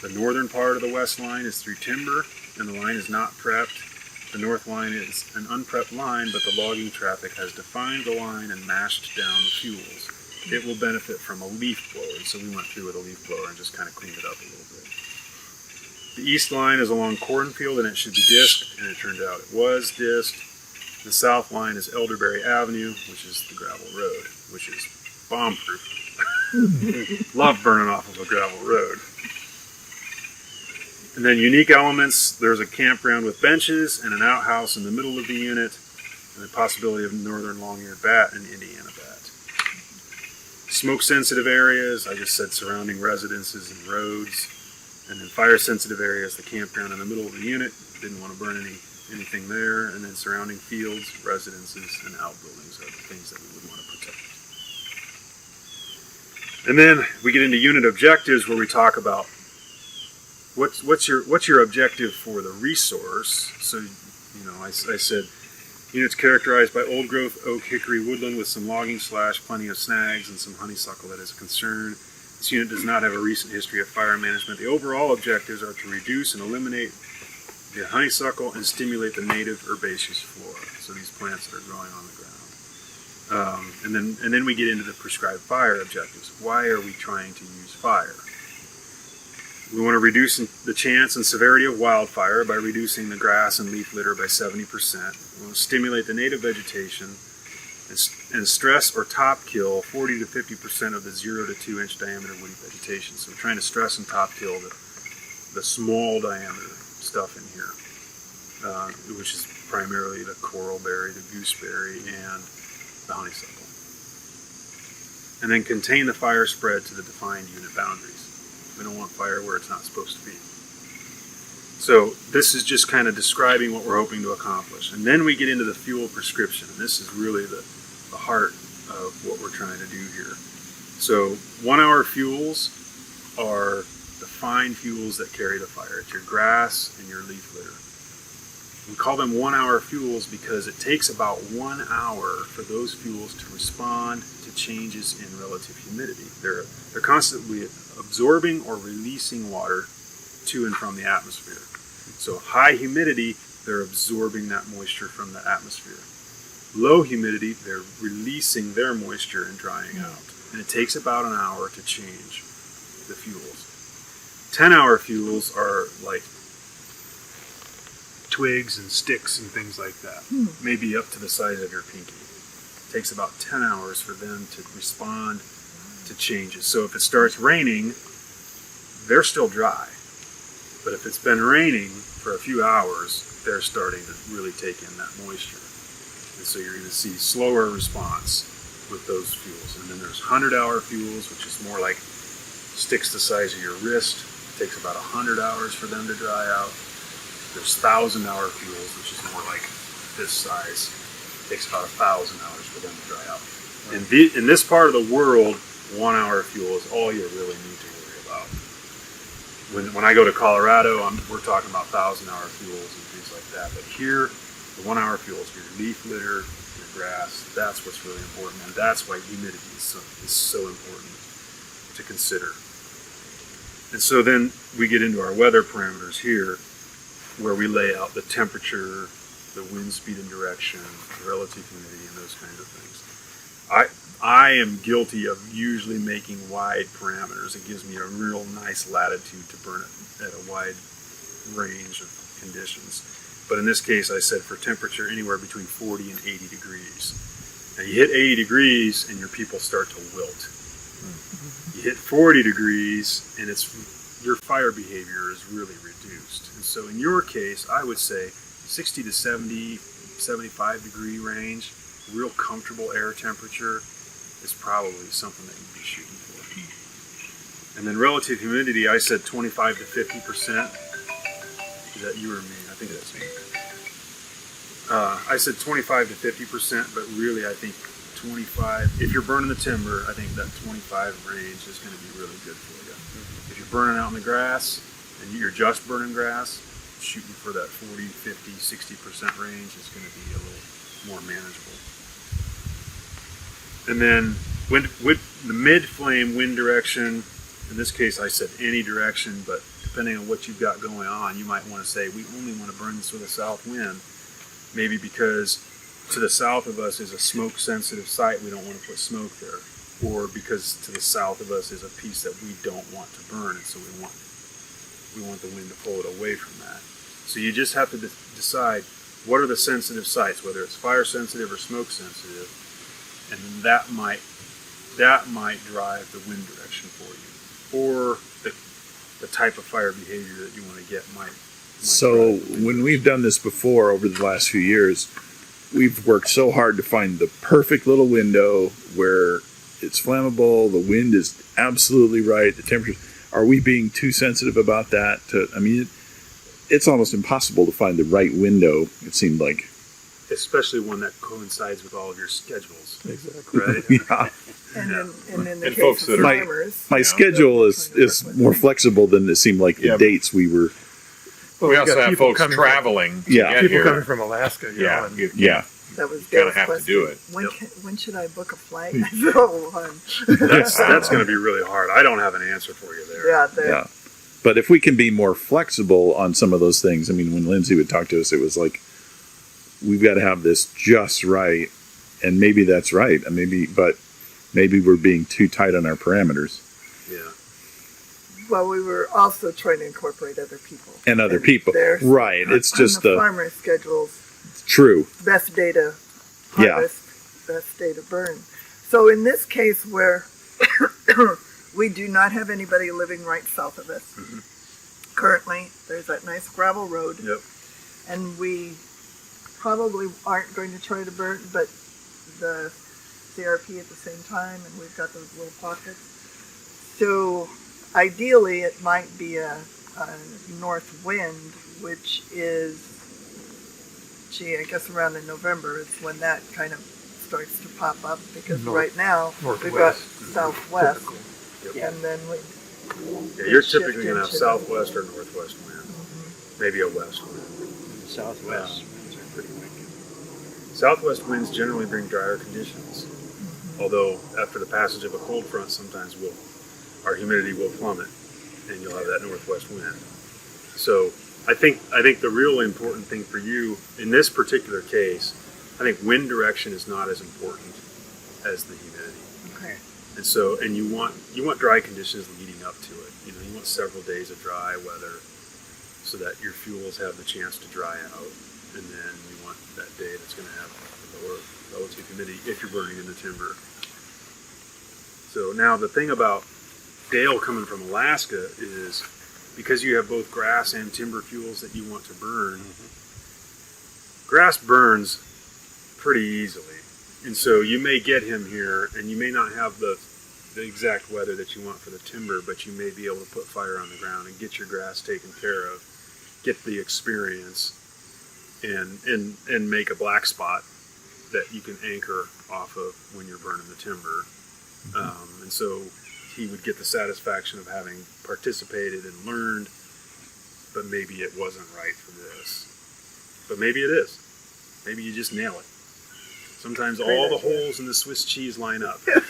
The northern part of the west line is through timber, and the line is not prepped. The north line is an unprepped line, but the logging traffic has defined the line and mashed down the fuels. It will benefit from a leaf blower, so we went through with a leaf blower and just kind of cleaned it up a little bit. The east line is along cornfield, and it should be disked, and it turned out it was disked. The south line is Elderberry Avenue, which is the gravel road, which is bomb-proof. Love burning off of a gravel road. And then unique elements, there's a campground with benches and an outhouse in the middle of the unit, and the possibility of northern long-eared bat and Indiana bat. Smoke-sensitive areas, I just said surrounding residences and roads. And then fire-sensitive areas, the campground in the middle of the unit, didn't want to burn anything there. And then surrounding fields, residences, and outbuildings are the things that we would want to protect. And then we get into unit objectives where we talk about what's your objective for the resource. So, I said units characterized by old growth oak, hickory, woodland with some logging / plenty of snags and some honeysuckle that is a concern. This unit does not have a recent history of fire management. The overall objectives are to reduce and eliminate the honeysuckle and stimulate the native herbaceous flora. So these plants that are growing on the ground. And then we get into the prescribed fire objectives. Why are we trying to use fire? We want to reduce the chance and severity of wildfire by reducing the grass and leaf litter by 70%. We want to stimulate the native vegetation and stress or top kill 40 to 50% of the 0 to 2 inch diameter woody vegetation. So we're trying to stress and top kill the small diameter stuff in here, which is primarily the coralberry, the gooseberry, and the honeysuckle. And then contain the fire spread to the defined unit boundaries. We don't want fire where it's not supposed to be. So this is just kind of describing what we're hoping to accomplish. And then we get into the fuel prescription. And this is really the heart of what we're trying to do here. So 1 hour fuels are the fine fuels that carry the fire. It's your grass and your leaf litter. We call them 1 hour fuels because it takes about 1 hour for those fuels to respond to changes in relative humidity. They're constantly absorbing or releasing water to and from the atmosphere. So high humidity, they're absorbing that moisture from the atmosphere. Low humidity, they're releasing their moisture and drying out. And it takes about an hour to change the fuels. 10-hour fuels are like twigs and sticks and things like that. Maybe up to the size of your pinky. It takes about 10 hours for them to respond to changes. So if it starts raining, they're still dry. But if it's been raining for a few hours, they're starting to really take in that moisture. And so you're going to see slower response with those fuels. And then there's 100-hour fuels, which is more like sticks the size of your wrist. It takes about 100 hours for them to dry out. There's 1,000-hour fuels, which is more like this size. It takes about 1,000 hours for them to dry out. In this part of the world, 1 hour fuel is all you really need to worry about. When I go to Colorado, we're talking about 1,000-hour fuels and things like that. But here, the 1 hour fuels for your leaf litter, your grass, that's what's really important. And that's why humidity is so important to consider. And so then we get into our weather parameters here, where we lay out the temperature, the wind speed and direction, the relative humidity, and those kinds of things. I am guilty of usually making wide parameters. It gives me a real nice latitude to burn it at a wide range of conditions. But in this case, I said for temperature anywhere between 40 and 80 degrees. Now you hit 80 degrees and your people start to wilt. You hit 40 degrees and your fire behavior is really reduced. And so in your case, I would say 60 to 70, 75 degree range, real comfortable air temperature is probably something that you'd be shooting for. And then relative humidity, I said 25 to 50%. Is that you or me? I think that's me. I said 25 to 50%, but really I think 25, if you're burning the timber, I think that 25 range is going to be really good for you. If you're burning out in the grass and you're just burning grass, shooting for that 40, 50, 60% range is going to be a little more manageable. And then with the mid-flame wind direction, in this case I said any direction, but depending on what you've got going on, you might want to say we only want to burn this with a south wind. Maybe because to the south of us is a smoke sensitive site, we don't want to put smoke there. Or because to the south of us is a piece that we don't want to burn, and so we want the wind to pull it away from that. So you just have to decide what are the sensitive sites, whether it's fire sensitive or smoke sensitive, and that might drive the wind direction for you. Or the type of fire behavior that you want to get might So drive the wind when we've done this before over the last few years, we've worked so hard to find the perfect little window where it's flammable, the wind is absolutely right, the temperature. Are we being too sensitive about that? It's almost impossible to find the right window, it seemed like. especially one that coincides with all of your schedules, Exactly. right? Yeah. And in the And case folks of that are- farmers, My schedule is more flexible than it seemed like the Yeah. dates we were. Well, We we've also got have people folks coming traveling to Yeah. get People here. coming from Alaska, you know, Yeah, and Yeah. that was Kinda Dale's have to question. do it. When should I book a flight? I said, oh, one. That's going to be really hard. I don't have an answer for you there. Yeah. But if we can be more flexible on some of those things, I mean, when Lindsay would talk to us, it was like, we've got to have this just right. And maybe that's right. But maybe we're being too tight on our parameters Yeah. Well, we were also trying to incorporate other people. and other people. There's- Right. It's on just the farmer schedules, true. best day to Yeah. harvest, best day to burn. So in this case where we do not have anybody living right south of us, currently there's that nice gravel road, Yep. and we probably aren't going to try to burn, but the CRP at the same time, and we've got those little pockets. So ideally it might be a north wind, which is, I guess around in November is when that kind of starts to pop up, because right now we've got southwest, typical. Yeah. and then we Yeah, you're shift typically going to have into- southwest or northwest wind, maybe a west wind. The southwest winds are pretty wicked. Southwest winds generally bring drier conditions, although after the passage of a cold front, sometimes our humidity will plummet, and you'll have that northwest wind. So I think the real important thing for you in this particular case, I think wind direction is not as important as the humidity. okay. And so, and you want dry conditions leading up to it. You want several days of dry weather so that your fuels have the chance to dry out, and then you want that day that's going to have the lower relative humidity if you're burning in the timber. So now the thing about Dale coming from Alaska is because you have both grass and timber fuels that you want to burn. Grass burns pretty easily. And so you may get him here and you may not have the exact weather that you want for the timber, but you may be able to put fire on the ground and get your grass taken care of, get the experience, and make a black spot that you can anchor off of when you're burning the timber. And so he would get the satisfaction of having participated and learned, but maybe it wasn't right for this. But maybe it is. Maybe you just nail it. Sometimes all the holes in the Swiss cheese line up. That's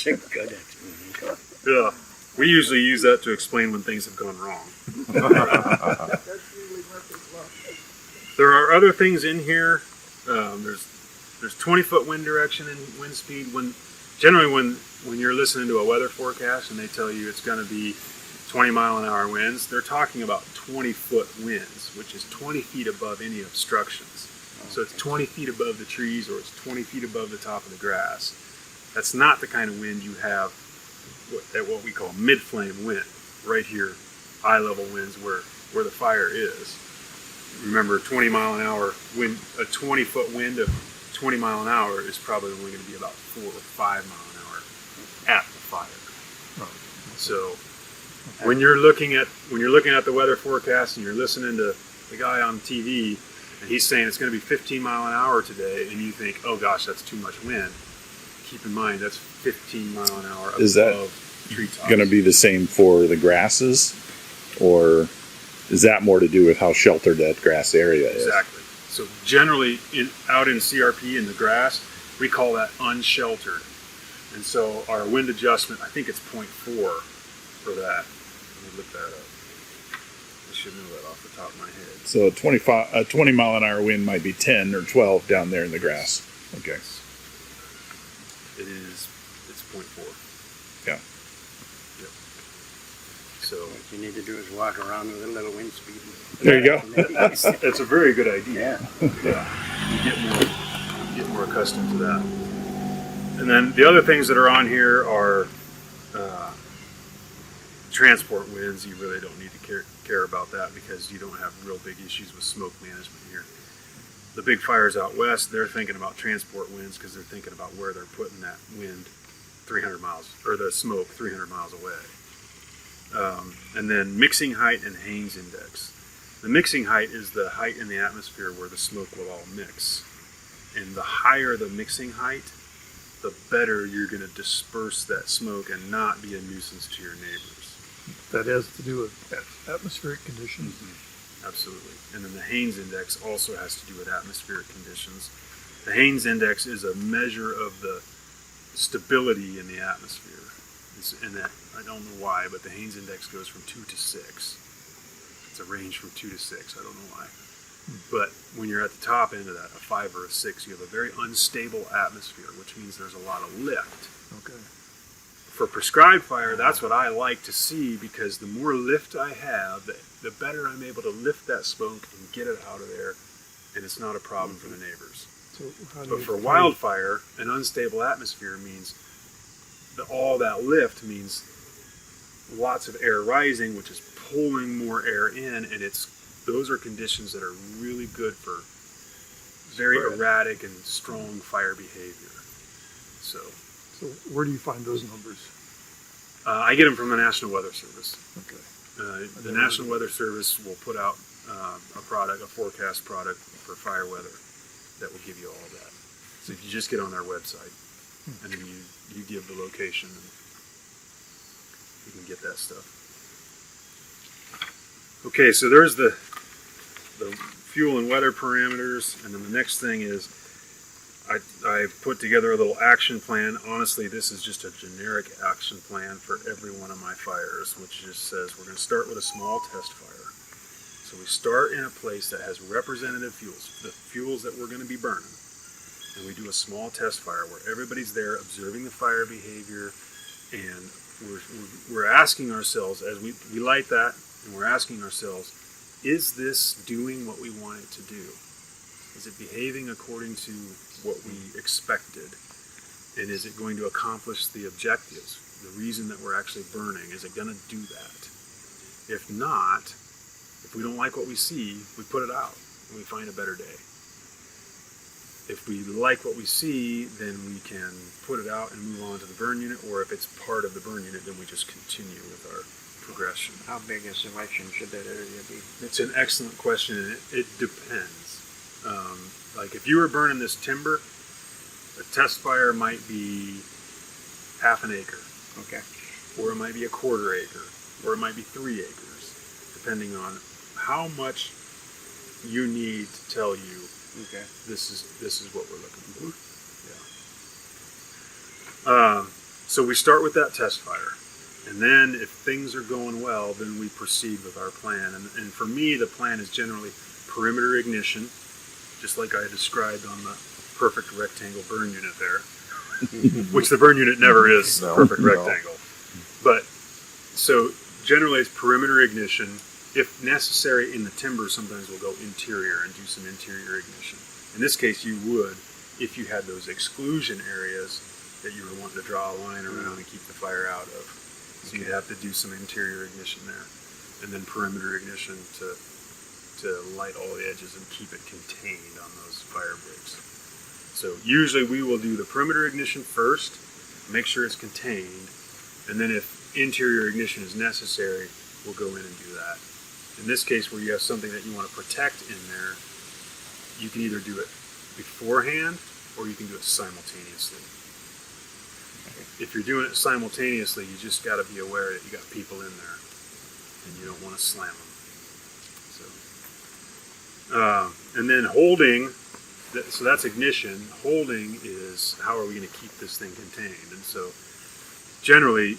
a good explanation. Yeah. We usually use that to explain when things have gone wrong. That's usually Murphy's Law. There are other things in here. There's 20-foot wind direction and wind speed. When you're listening to a weather forecast and they tell you it's going to be 20-mile-an-hour winds, they're talking about 20-foot winds, which is 20 feet above any obstructions. So it's 20 feet above the trees, or it's 20 feet above the top of the grass. That's not the kind of wind you have at what we call mid-flame wind, right here, eye level winds where the fire is. Remember, 20-mile-an-hour wind, a 20-foot wind of 20 mile an hour is probably only going to be about 4 or 5 mile an hour at the fire. So when you're looking at the weather forecast and you're listening to the guy on TV and he's saying it's going to be 15 mile an hour today, and you think, oh gosh, that's too much wind. Keep in mind that's 15 mile an hour Is that above treetops. Going to be the same for the grasses, or is that more to do with how sheltered that grass area is? Exactly. So generally, out in CRP in the grass, we call that unsheltered. And so our wind adjustment, I think it's 0.4 for that. Let me look that up. I should know that off the top of my head. So a 20 mile an hour wind might be 10 or 12 down there in the grass. Okay. It's 0.4. Yeah. Yep. So What you need to do is walk around with a little wind speed. There you go. that's a very good idea. Yeah. Yeah. You get more accustomed to that. And then the other things that are on here are transport winds. You really don't need to care about that because you don't have real big issues with smoke management here. The big fires out west, they're thinking about transport winds because they're thinking about where they're putting that wind 300 miles, or the smoke 300 miles away. And then mixing height and Haynes index. The mixing height is the height in the atmosphere where the smoke will all mix. And the higher the mixing height, the better you're going to disperse that smoke and not be a nuisance to your neighbors. That has to do with atmospheric conditions. Absolutely. And then the Haynes index also has to do with atmospheric conditions. The Haynes index is a measure of the stability in the atmosphere. And that, I don't know why, but the Haynes index goes from 2 to 6. It's a range from 2 to 6. I don't know why. But when you're at the top end of that, a 5 or a 6, you have a very unstable atmosphere, which means there's a lot of lift. Okay. For prescribed fire, that's what I like to see, because the more lift I have, the better I'm able to lift that smoke and get it out of there, and it's not a problem for the neighbors. So how do But you for find- wildfire, an unstable atmosphere means all that lift means lots of air rising, which is pulling more air in, and those are conditions that are really good for very erratic and strong fire behavior. So So where do you find those numbers? I get them from the National Weather Service. Okay. The National Weather Service will put out a forecast product for fire weather that will give you all of that. So if you just get on their website and then you give the location, and you can get that stuff. Okay, so there's the fuel and weather parameters, and then the next thing is I put together a little action plan. Honestly, this is just a generic action plan for every one of my fires, which just says we're going to start with a small test fire. So we start in a place that has representative fuels, the fuels that we're going to be burning. And we do a small test fire where everybody's there observing the fire behavior, and we're asking ourselves, as we light that, and we're asking ourselves, is this doing what we want it to do? Is it behaving according to what we expected? And is it going to accomplish the objectives, the reason that we're actually burning? Is it going to do that? If not, if we don't like what we see, we put it out and we find a better day. If we like what we see, then we can put it out and move on to the burn unit, or if it's part of the burn unit, then we just continue with our progression. How big a selection should that area be? It's an excellent question, and it depends. Like if you were burning this timber, a test fire might be half an acre, Okay. or it might be a quarter acre, or it might be 3 acres, depending on how much you need to tell you Okay. this is what we're looking for. Yeah. So we start with that test fire, and then if things are going well, then we proceed with our plan. And for me, the plan is generally perimeter ignition, just like I described on the perfect rectangle burn unit there, which the burn unit never is No, perfect no. rectangle. But so generally it's perimeter ignition. If necessary in the timber, sometimes we'll go interior and do some interior ignition. In this case, you would if you had those exclusion areas that you were wanting to draw a line around and keep the fire out of. So you'd have to do some interior ignition there, and then perimeter ignition to light all the edges and keep it contained on those fire breaks. So usually we will do the perimeter ignition first, make sure it's contained, and then if interior ignition is necessary, we'll go in and do that. In this case, where you have something that you want to protect in there, you can either do it beforehand or you can do it simultaneously. If you're doing it simultaneously, you just got to be aware that you got people in there and you don't want to slam them. So, and then holding, so that's ignition. Holding is how are we going to keep this thing contained? And so generally,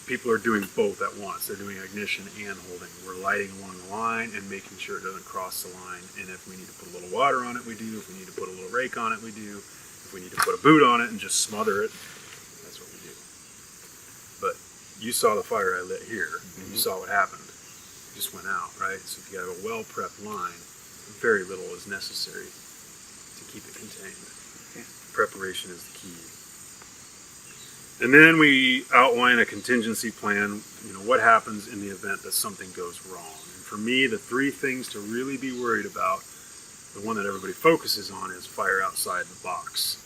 people are doing both at once. They're doing ignition and holding. We're lighting along the line and making sure it doesn't cross the line. And if we need to put a little water on it, we do. If we need to put a little rake on it, we do. If we need to put a boot on it and just smother it, that's what we do. But you saw the fire I lit here, and you saw what happened. It just went out, right? So if you have a well-prepped line, very little is necessary to keep it contained. Preparation is the key. And then we outline a contingency plan, what happens in the event that something goes wrong. And for me, the three things to really be worried about, the one that everybody focuses on is fire outside the box.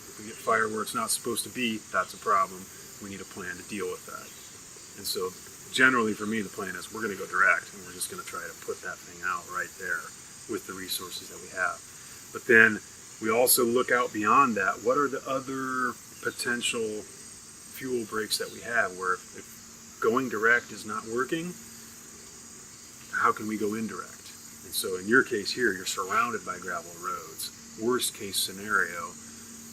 If we get fire where it's not supposed to be, that's a problem. We need a plan to deal with that. And so generally for me, the plan is we're going to go direct and we're just going to try to put that thing out right there with the resources that we have. But then we also look out beyond that. What are the other potential fuel breaks that we have where if going direct is not working, how can we go indirect? And so in your case here, you're surrounded by gravel roads. Worst case scenario,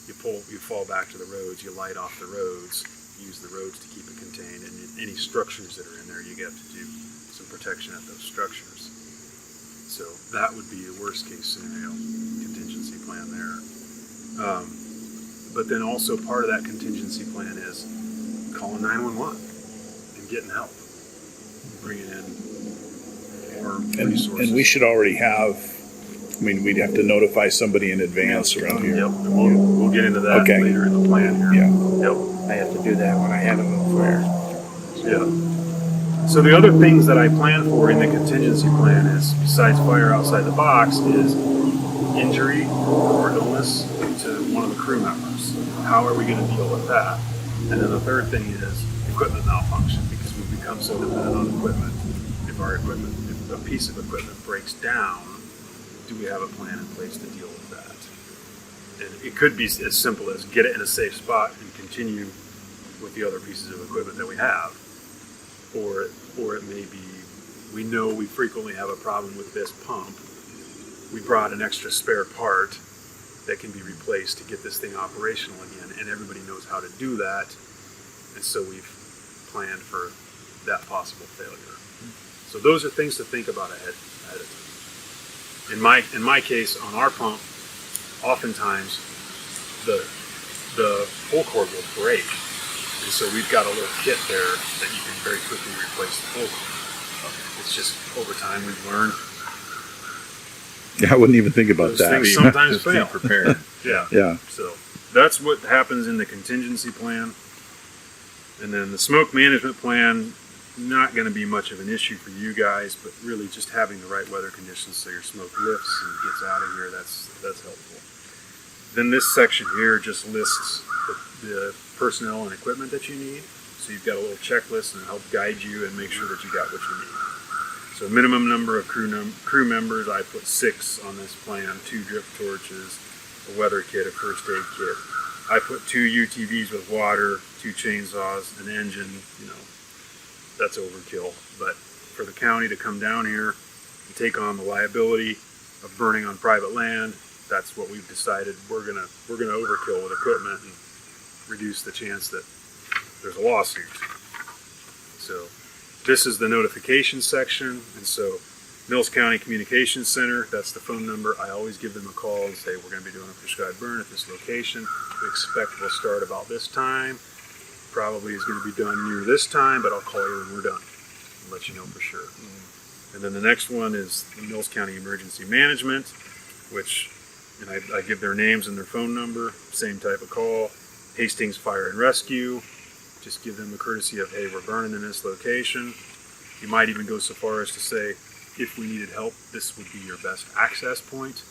you fall back to the roads, you light off the roads, use the roads to keep it contained, and any structures that are in there, you get to do some protection at those structures. So that would be a worst case scenario contingency plan there. But then also part of that contingency plan is calling 911 and getting help, bringing in more resources. And we should already have, we'd have to notify somebody in advance around here. Yep, and we'll get into that Okay. later in the plan here. Yeah. Yep. I have to do that when I have a little fire. Yeah. So the other things that I plan for in the contingency plan is, besides fire outside the box, is injury or illness to one of the crew members. How are we going to deal with that? And then the third thing is equipment malfunction, because we've become so dependent on equipment. If a piece of equipment breaks down, do we have a plan in place to deal with that? And it could be as simple as get it in a safe spot and continue with the other pieces of equipment that we have. Or it may be, we know we frequently have a problem with this pump. We brought an extra spare part that can be replaced to get this thing operational again, and everybody knows how to do that, and so we've planned for that possible failure. So those are things to think about ahead of time. In my case, on our pump, oftentimes the pull cord will break. And so we've got a little kit there that you can very quickly replace the pull cord. It's just over time we've learned Yeah, I wouldn't even think about those that. things sometimes Just be fail. prepared. Yeah. Yeah. So that's what happens in the contingency plan. And then the smoke management plan, not going to be much of an issue for you guys, but really just having the right weather conditions so your smoke lifts and gets out of here, that's helpful. Then this section here just lists the personnel and equipment that you need. So you've got a little checklist and help guide you and make sure that you got what you need. So minimum number of crew members, I put 6 on this plan, 2 drip torches, a weather kit, a first aid kit. I put 2 UTVs with water, 2 chainsaws, an engine, that's overkill. But for the county to come down here and take on the liability of burning on private land, that's what we've decided. We're gonna overkill with equipment and reduce the chance that there's a lawsuit. So this is the notification section, and so Mills County Communications Center, that's the phone number. I always give them a call and say, we're going to be doing a prescribed burn at this location. We expect we'll start about this time. Probably is going to be done near this time, but I'll call you when we're done and let you know for sure. And then the next one is the Mills County Emergency Management, which, and I give their names and their phone number, same type of call. Hastings Fire and Rescue, just give them a courtesy of, hey, we're burning in this location. You might even go so far as to say, if we needed help, this would be your best access point.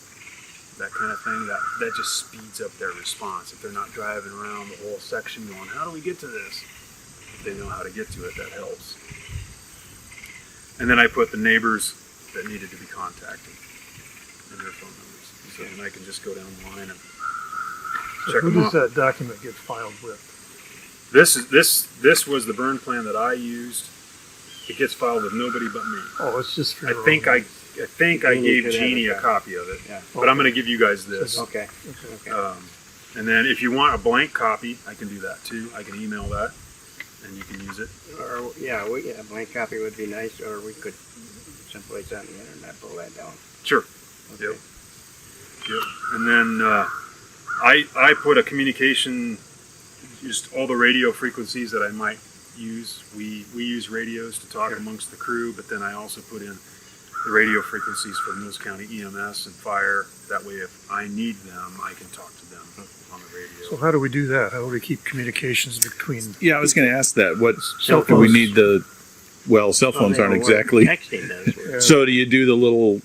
That kind of thing. That just speeds up their response. If they're not driving around the whole section going, how do we get to this? If they know how to get to it, that helps. And then I put the neighbors that needed to be contacted and their phone numbers. So then I can just go down the line and So check who them does off. that document get filed with? This was the burn plan that I used. It gets filed with nobody but me. Oh, it's just for I your think own- I think I Jeannie gave could have Jeannie it, a yeah. copy of it, Yeah. but I'm going to give you guys this. Okay. Okay. Okay. And then if you want a blank copy, I can do that too. I can email that, and you can use it. Or a blank copy would be nice, or we could someplace on the internet pull that down. Sure. Okay. Yep. Yep. And then I put a communication, just all the radio frequencies that I might use. We use radios to talk amongst the crew, but then I also put in the radio frequencies for Mills County EMS and fire. That way, if I need them, I can talk to them on the radio. So how do we do that? How do we keep communications between? Yeah, I was going to ask that. What Cell do we phones. need cell phones aren't exactly. Texting does work. Yeah. So do you do the little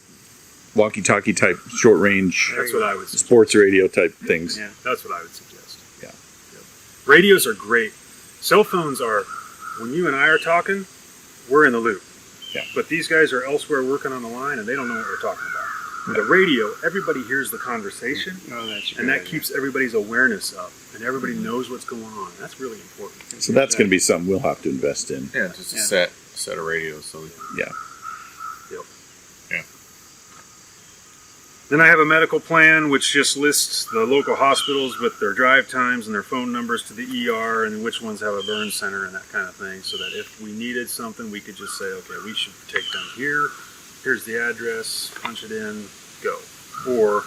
walkie-talkie type short range That's what I would suggest. sports radio type things? Yeah. That's what I would suggest. Yeah. Yep. Radios are great. Cell phones are, when you and I are talking, we're in the loop. Yeah. But these guys are elsewhere working on the line and they don't know what we're talking about. The radio, everybody hears the conversation Oh, that's a and good that idea. keeps everybody's awareness up and everybody knows what's going on. That's really important. So that's going to be something we'll have to invest in. Yeah, just a Yeah. set of radios. So Yeah. Then I have a medical plan which just lists the local hospitals with their drive times and their phone numbers to the ER and which ones have a burn center and that kind of thing, so that if we needed something, we could just say, okay, we should take them here. Here's the address, punch it in, go. Or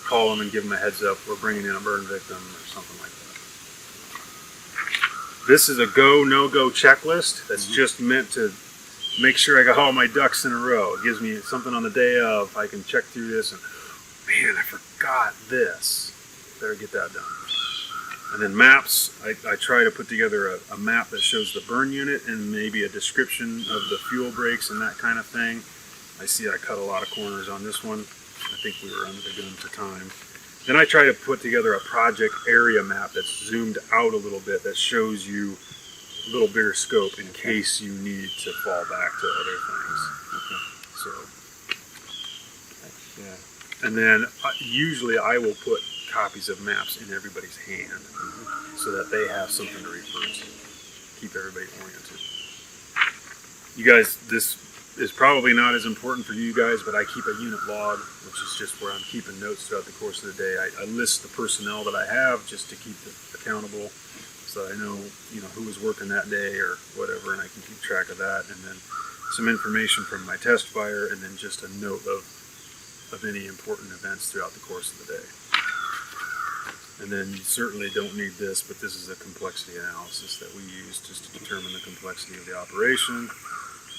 call them and give them a heads up, we're bringing in a burn victim or something like that. This is a go, no-go checklist that's just meant to make sure I got all my ducks in a row. It gives me something on the day of. I can check through this and, man, I forgot this. Better get that done. And then maps, I try to put together a map that shows the burn unit and maybe a description of the fuel breaks and that kind of thing. I see I cut a lot of corners on this one. I think we were under the gun for time. Then I try to put together a project area map that's zoomed out a little bit that shows you a little bigger scope in case you need to fall back to other things. So, and then usually I will put copies of maps in everybody's hand so that they have something to refer to. Keep everybody oriented. You guys, this is probably not as important for you guys, but I keep a unit log, which is just where I'm keeping notes throughout the course of the day. I list the personnel that I have just to keep it accountable. So I know, who was working that day or whatever, and I can keep track of that. And then some information from my test fire, and then just a note of any important events throughout the course of the day. And then you certainly don't need this, but this is a complexity analysis that we use just to determine the complexity of the operation.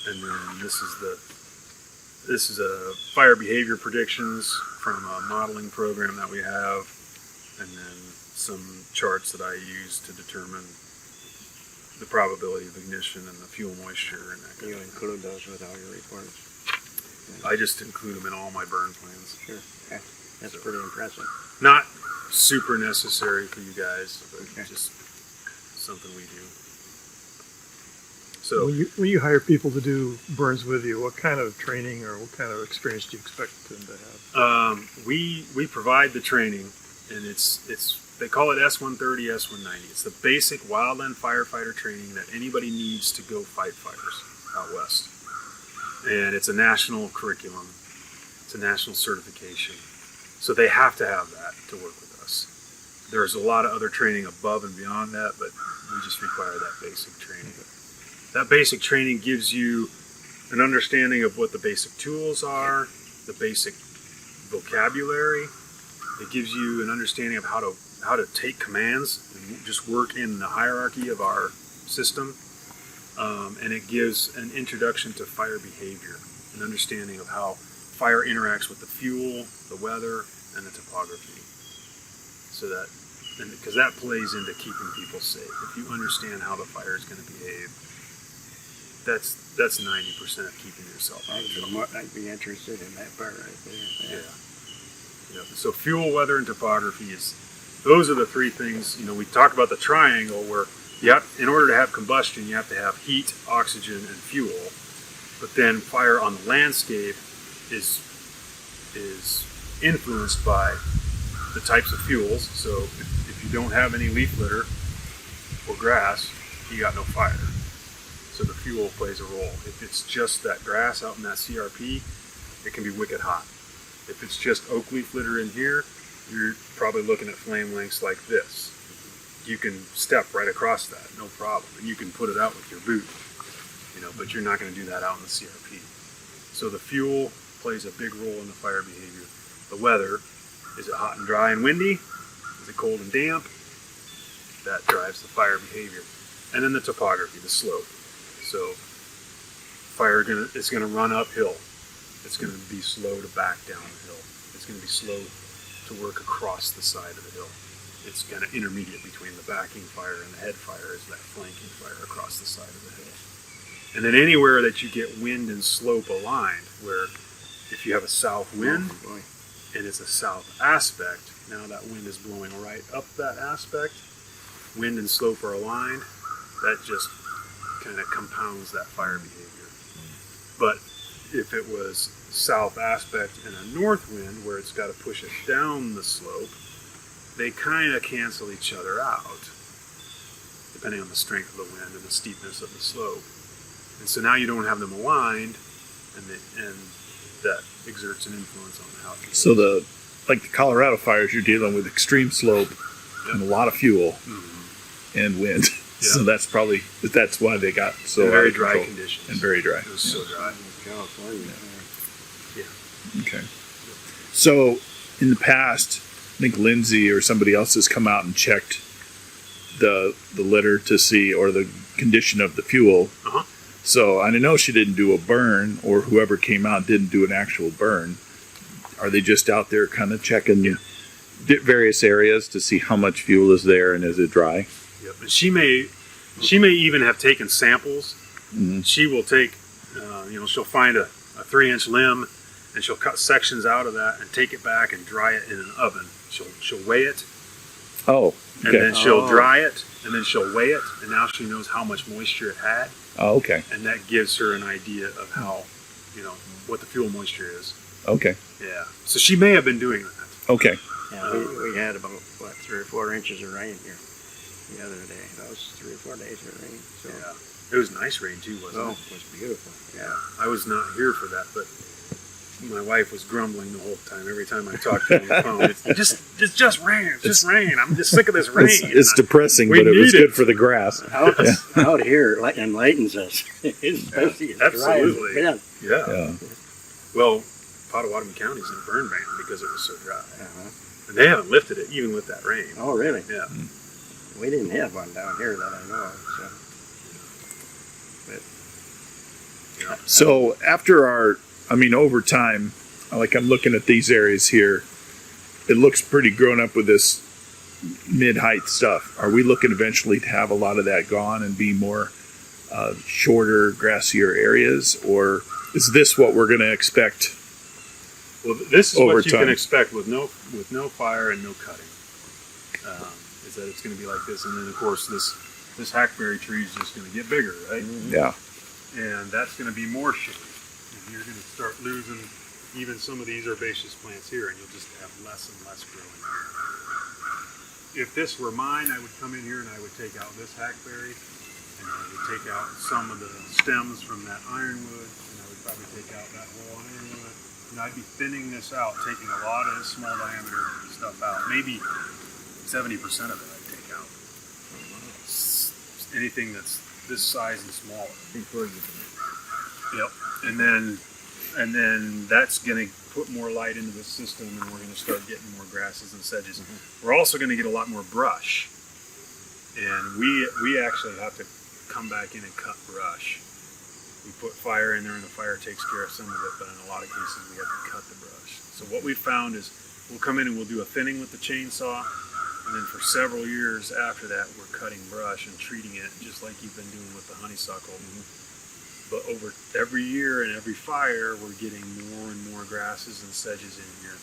And then this is a fire behavior predictions from a modeling program that we have, and then some charts that I use to determine the probability of ignition and the fuel moisture and that kind You of thing. include those with all your reports. I just include them in all my burn plans. Sure. Okay. That's pretty impressive. Not super necessary for you guys, but Okay. just something we do. So When you hire people to do burns with you, what kind of training or what kind of experience do you expect them to have? we provide the training, and it's they call it S130, S190. It's the basic wildland firefighter training that anybody needs to go fight fires out west. And it's a national curriculum. It's a national certification. So they have to have that to work with us. There's a lot of other training above and beyond that, but we just require that basic training. That basic training gives you an understanding of what the basic tools are, the basic vocabulary. It gives you an understanding of how to take commands and just work in the hierarchy of our system. And it gives an introduction to fire behavior, an understanding of how fire interacts with the fuel, the weather, and the topography. So that, because that plays into keeping people safe. If you understand how the fire is going to behave, that's 90% of keeping yourself out of trouble. I'd be interested in that part right there. Yeah. So fuel, weather, and topography those are the three things. We talk about the triangle where in order to have combustion, you have to have heat, oxygen, and fuel. But then fire on the landscape is influenced by the types of fuels. So if you don't have any leaf litter or grass, you got no fire. So the fuel plays a role. If it's just that grass out in that CRP, it can be wicked hot. If it's just oak leaf litter in here, you're probably looking at flame lengths like this. You can step right across that, no problem. And you can put it out with your boot, but you're not going to do that out in the CRP. So the fuel plays a big role in the fire behavior. The weather, is it hot and dry and windy? Is it cold and damp? That drives the fire behavior. And then the topography, the slope. So fire is going to run uphill. It's going to be slow to back down the hill. It's going to be slow to work across the side of the hill. It's kind of intermediate between the backing fire and the head fire is that flanking fire across the side of the hill. And then anywhere that you get wind and slope aligned, where if you have a south wind and it's a south aspect, now that wind is blowing right up that aspect, wind and slope are aligned, that just kind of compounds that fire behavior. But if it was south aspect and a north wind where it's got to push it down the slope, they kind of cancel each other out, depending on the strength of the wind and the steepness of the slope. And so now you don't have them aligned, and that exerts an influence on how it behaves. So the Colorado fires, you're dealing with extreme slope and a lot of fuel and wind. Yeah. So that's why they got so And very out of dry control. conditions. And very dry. It was so dry. California. Okay. So in the past, I think Lindsay or somebody else has come out and checked the litter to see, or the condition of the fuel. Uh-huh. So I know she didn't do a burn, or whoever came out didn't do an actual burn. Are they just out there kind of checking various areas to see how much fuel is there and is it dry? Yep. And she may even have taken samples. Mm-hmm. She will take, she'll find a 3-inch limb and she'll cut sections out of that and take it back and dry it in an oven. She'll weigh it, Oh, and okay. then she'll dry it, and then she'll weigh it, and now she knows how much moisture it had, Oh, okay. and that gives her an idea of how, what the fuel moisture is. Okay. Yeah. So she may have been doing that. Okay. Yeah, we had about 3 or 4 inches of rain here the other day. That was 3 or 4 days of rain. So Yeah. It was nice rain too, wasn't it? it was beautiful. Yeah. I was not here for that, but my wife was grumbling the whole time. Every time I talked to her on the phone, it's just rain. It's just rain. I'm just sick of this rain. It's depressing, we but it was need good it. for the grass. Out here, it enlightens us. Especially as dry as Absolutely. it's been. Yeah. Yeah. Well, Pottawatomie County's in a burn ban because it was so dry. Uh-huh. And they haven't lifted it even with that rain. Oh, really? Yeah. We didn't have one down here that I know of. So after over time, I'm looking at these areas here, it looks pretty grown up with this mid-height stuff. Are we looking eventually to have a lot of that gone and be more shorter, grassier areas? Or is this what we're going to expect? Well, this is Over what you time. can expect with no fire and no cutting. Is that it's going to be like this, and then of course this hackberry tree is just going to get bigger, right? Yeah. And that's going to be more shade. And you're going to start losing even some of these herbaceous plants here, and you'll just have less and less growing. If this were mine, I would come in here and I would take out this hackberry, and I would take out some of the stems from that ironwood, and I would probably take out that whole ironwood. And I'd be thinning this out, taking a lot of this small diameter stuff out. Maybe 70% of it I'd take out. Anything that's this size and smaller. Yep. And then that's going to put more light into the system, and we're going to start getting more grasses and sedges. We're also going to get a lot more brush, and we actually have to come back in and cut brush. We put fire in there, and the fire takes care of some of it, but in a lot of cases we have to cut the brush. So what we found is we'll come in and we'll do a thinning with the chainsaw, and then for several years after that we're cutting brush and treating it just like you've been doing with the honeysuckle. But over every year and every fire, we're getting more and more grasses and sedges in here.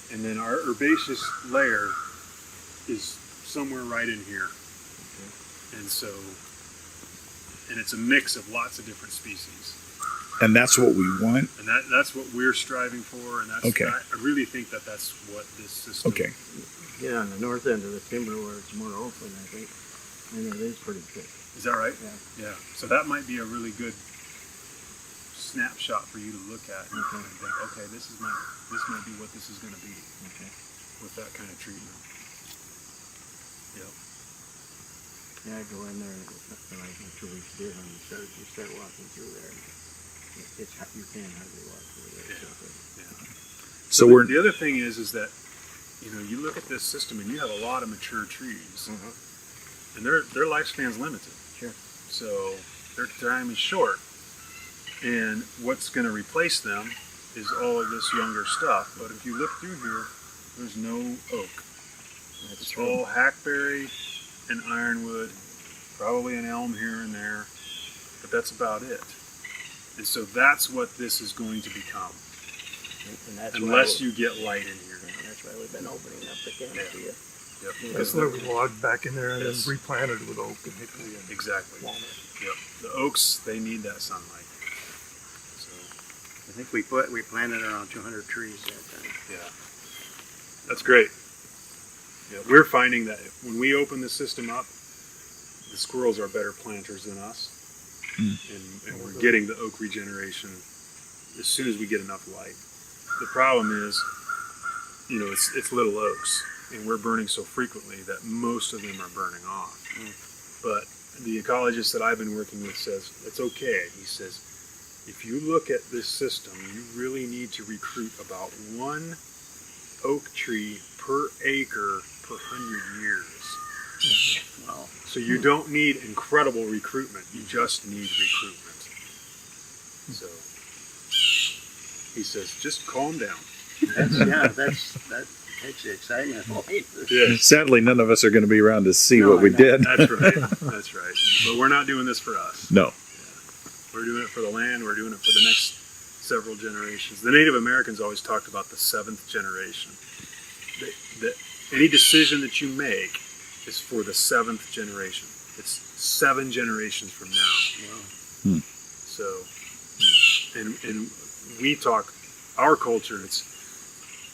And then our herbaceous layer is somewhere right in here. And so, and it's a mix of lots of different species. And that's what we want. And that's what we're striving for. And that's, Okay. I really think that that's what this system. Okay. Get on the north end of the timber where it's more open, I think, and it is pretty thick. Is that right? Yeah. Yeah. So that might be a really good snapshot for you to look at and Okay. think, okay, this might be what this is going to be. Okay. With that kind of treatment. Yep. Yeah, I go in there like 2 weeks deer hunting. You start walking through there. It's you can't hardly walk through there. Yeah. So we're the other thing is that you look at this system and you have a lot of mature trees, and their lifespan's limited. Sure. So their time is short, and what's going to replace them is all of this younger stuff. But if you look through here, there's no oak. It's all hackberry and ironwood, probably an elm here and there, but that's about it. And so that's what this is going to become, And that's unless you get light in here. That's why we've been opening up the canopy. Yep. That's why we logged back in there and Yes. then replanted with oak and hickory and Exactly. walnut. Yep. The oaks, they need that sunlight. So I think we planted around 200 trees that time. yeah, that's great. Yeah, we're finding that when we open the system up, the squirrels are better planters than us, and we're getting the oak regeneration as soon as we get enough light. The problem is, it's little oaks, and we're burning so frequently that most of them are burning off. But the ecologist that I've been working with says it's okay. He says, if you look at this system, you really need to recruit about one oak tree per acre per 100 years. Wow. So you don't need incredible recruitment. You just need recruitment. So he says, just calm down. That takes the excitement away. Yeah, sadly none of us are going to be around to see No, what we I know. did. that's right. That's right. But we're not doing this for us. No. We're doing it for the land. We're doing it for the next several generations. The Native Americans always talked about the seventh generation. That any decision that you make is for the seventh generation. It's 7 generations from now. Wow. So, and we talk, our culture, it's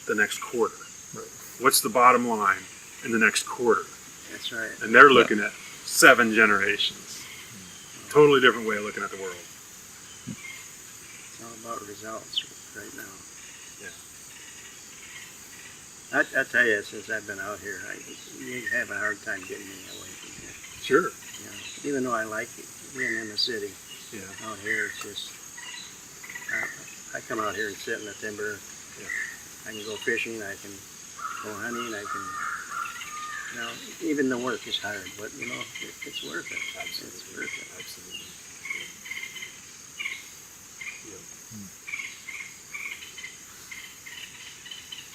the next quarter. Right. What's the bottom line in the next quarter? That's right. And they're looking at 7 generations. Totally different way of looking at the world. It's all about results right now. Yeah. I tell you, since I've been out here, you have a hard time getting me away from here. Sure. You know, even though I like being in the city, Yeah. out here it's just, I come out here and sit in the timber. Yeah. I can go fishing, I can go hunting, I can, even the work is hard, but it's worth it. It's worth it. Absolutely.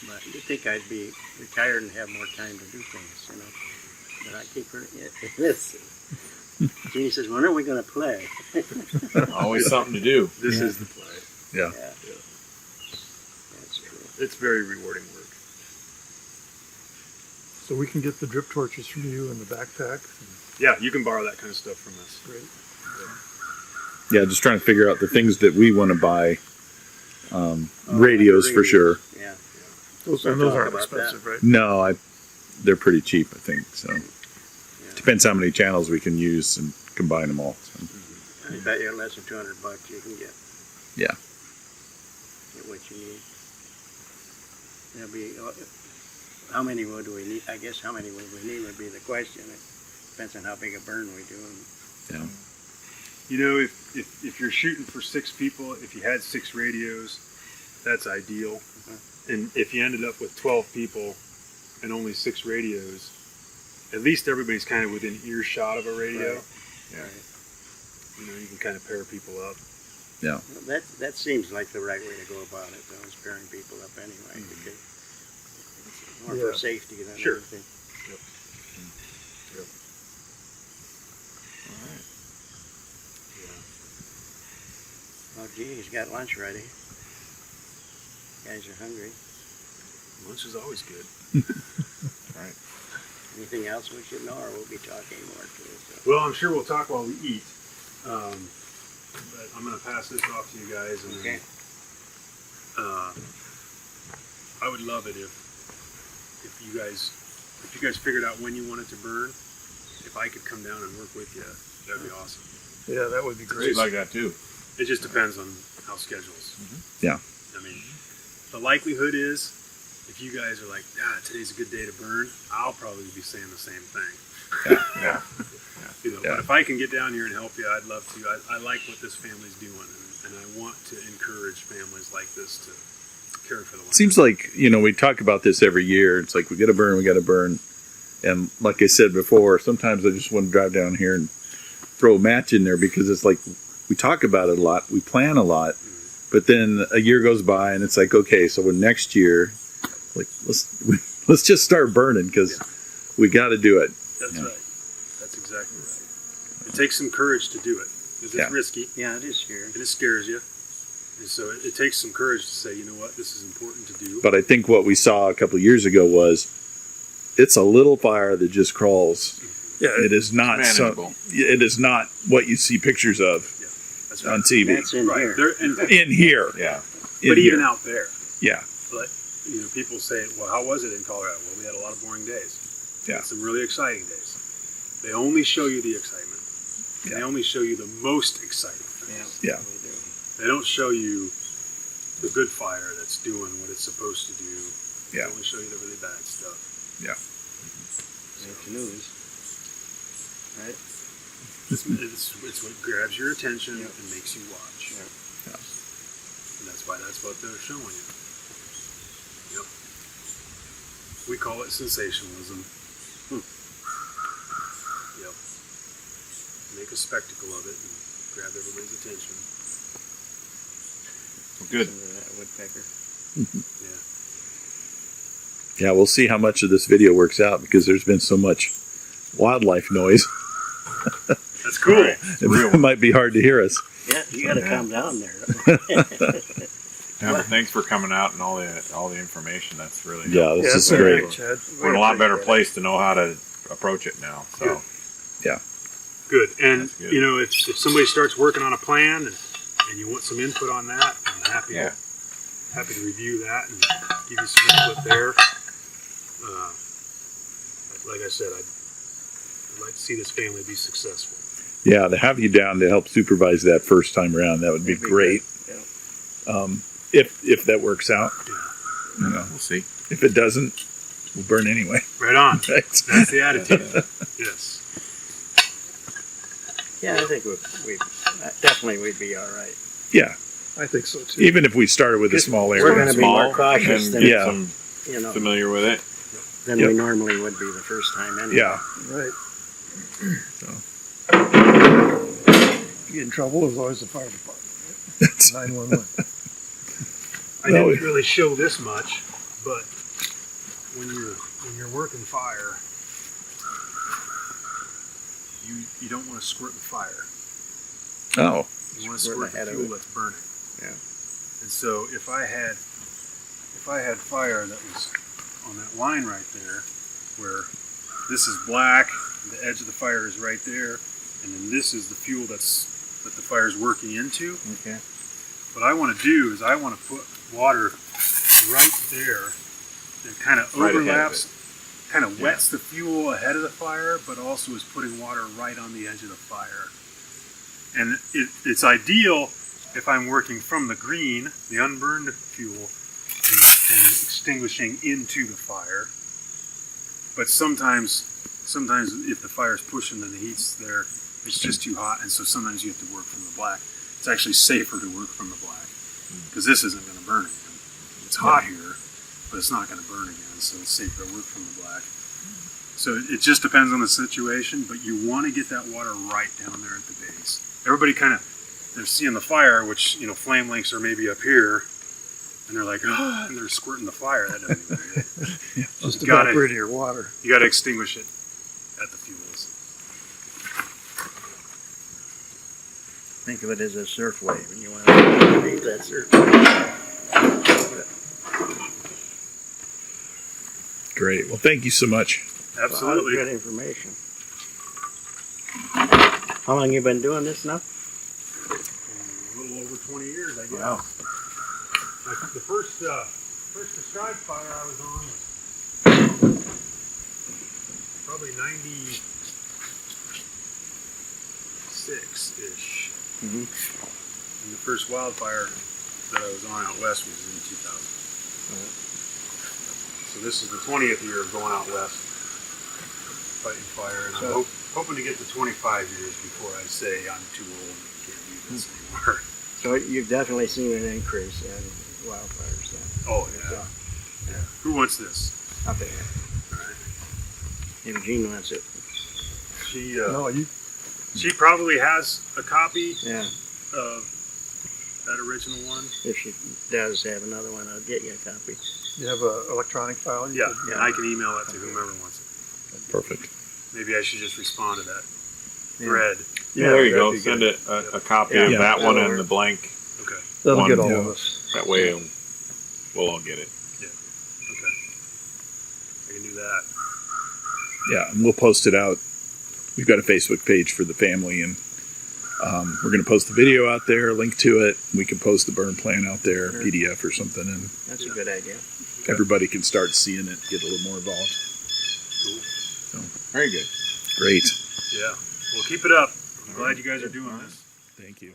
But you'd think I'd be retired and have more time to do things, But I keep this. Jeannie says, when are we going to play? Always something to do. This is the play. Yeah. That's true. It's very rewarding work. So we can get the drip torches from you and the backpack. Yeah, you can borrow that kind of stuff from us. Great. Yeah, just trying to figure out the things that we want to buy. Radios for sure. Yeah. Those We'll aren't talk about expensive, right? No, they're pretty cheap, I think. So Yeah. depends how many channels we can use and combine them all. So. I bet you less than $200 you can get. Yeah. Get what you need. There'll be, how many would we need? I guess how many would we need would be the question. It depends on how big a burn we do. Yeah. You know, if you're shooting for 6 people, if you had 6 radios, that's ideal. And if you ended up with 12 people and only 6 radios, at least everybody's kind of within earshot of a radio. Right. Yeah. You know, you can kind of pair people up. Well, that seems like the right way to go about it, though, is pairing people up anyway. Because it's more Yeah. for safety than Sure. anything. Oh, gee, he's got lunch ready. Guys are hungry. Lunch is always good. Anything else we should know, or we'll be talking more to it? So. Well, I'm sure we'll talk while we eat. But I'm going to pass this off to you guys. And Okay. I would love it if you guys figured out when you wanted to burn. If I could come down and work with you, that'd be awesome. Yeah, that would be great. We'd like that too. It just depends on how schedules. Yeah. I mean, the likelihood is, if you guys are like, today's a good day to burn, I'll probably be saying the same thing. Yeah. You know, Yeah. but if I can get down here and help you, I'd love to. I like what this family's doing, and I want to encourage families like this to care for the land. Seems like, we talk about this every year. It's like, we got to burn. And like I said before, sometimes I just want to drive down here and throw a match in there, because it's like, we talk about it a lot, we plan a lot, but then a year goes by and it's like, okay, so when next year, like, let's just start burning, because we got to do it. That's Yeah. right. That's exactly right. It takes some courage to do it, because Yeah. it's risky, Yeah, it is scary. and it scares you. And so it takes some courage to say, you know what, this is important to do. But I think what we saw a couple of years ago was, it's a little fire that just crawls. Yeah, It is not manageable. it is not what you see pictures of That's on right. TV. That's in Right. here. There, and, In here. Yeah. In but even here. out there. Yeah. But, people say, well, how was it in Colorado? Well, we had a lot of boring days. Yeah. Had some really exciting days. They only show you the excitement. They Yeah. only show you the most exciting things. Yeah. We do. They don't show you the good fire that's doing what it's supposed to do. Yeah. They only show you the really bad stuff. Make news. Right? It's what grabs your attention Yeah. and makes you watch. Yeah. Yeah. And that's why that's what they're showing you. Yep. We call it sensationalism. Yep. Make a spectacle of it and grab everybody's attention. Well, good. Listen to that woodpecker. Yeah. Yeah, we'll see how much of this video works out, because there's been so much wildlife noise. That's cool. Right. It might be hard to hear us. Yeah, you got to calm down there. Yeah, but thanks for coming out and all the information. That's really Yeah, this yeah, is it's been great. Chad. we're in a lot better place to know how to approach it now. So Good. And That's good. if somebody starts working on a plan and you want some input on that, I'm happy Yeah. happy to review that and give you some input there. Like I said, I'd like to see this family be successful. Yeah, to have you down to help supervise that first time around, that would be That'd be great. good. If that works out. we'll see. If it doesn't, we'll burn anyway. Right on. Right? That's the attitude. Yes. Yeah, I think we'd be all right. Yeah, I think so too. even if we started with a small We're area. gonna be more cautious and than- get Yeah. some You know, familiar with it. than Yep. we normally would be the first time. Anyway. Yeah. Right. So. You get in trouble, there's always the fire department. 911. I No, didn't really show this much, but when you're working fire, you don't want to squirt the fire. Oh, You want to Squirt squirt ahead the of fuel it. that's burning. Yeah. And so if I had fire that was on that line right there, where this is black, the edge of the fire is right there, and then this is the fuel that the fire is working into. Okay. What I want to do is I want to put water right there that kind of Right ahead of overlaps, kind of Yeah. wets the fuel ahead of the fire, but also is putting water right on the edge of the fire. And it's ideal if I'm working from the green, the unburned fuel, and extinguishing into the fire. But sometimes if the fire's pushing and the heat's there, It's just too hot, and so sometimes you have to work from the black. It's actually safer to work from the black because this isn't going to burn again. It's hot here, but it's not going to burn again, so it's safer to work from the black. So it just depends on the situation, but you want to get that water right down there at the base. Everybody kind of, they're seeing the fire, which, you know, flame lengths are maybe up here, and they're like, oh, and they're squirting the fire. That doesn't even good. Just You gotta- evaporate your water. You got to extinguish it at the fuels. Think of it as a surf wave, and you want to beat that surf wave. Great. Well, thank you so much. Absolutely. Good information. How long you been doing this now? A little over 20 years, I guess. Wow. The first described fire I was on was probably 96-ish. Mhm. And the first wildfire that I was on out west was in 2000. So this is the 20th year of going out west fighting fire, and I'm hoping to get to 25 years before I say I'm too old and can't do this anymore. So you've definitely seen an increase in wildfires then. Oh, yeah. Yeah. Who wants this? Up there. All right. Eugene wants it. No, you She probably has a copy Yeah. of that original one. If she does have another one, I'll get you a copy. have an electronic file. You Yeah, could- and I can email that to whomever wants it. Perfect. Maybe I should just respond to that thread. Yeah, there you go. that'd be Send good. it a copy Yeah. of Yeah. that one That'll and the work. blank. Okay. That'll One, get all yeah. of us. That way we'll all get it. Okay. I can do that. Yeah, and we'll post it out. We've got a Facebook page for the family, and we're going to post the video out there, link to it. We can post the burn plan out there, Sure. PDF or something, and That's a good idea. everybody can start seeing it, get a little more involved. Very good. Great. Yeah. Well, keep it up. I'm glad you guys are doing this. Thank you.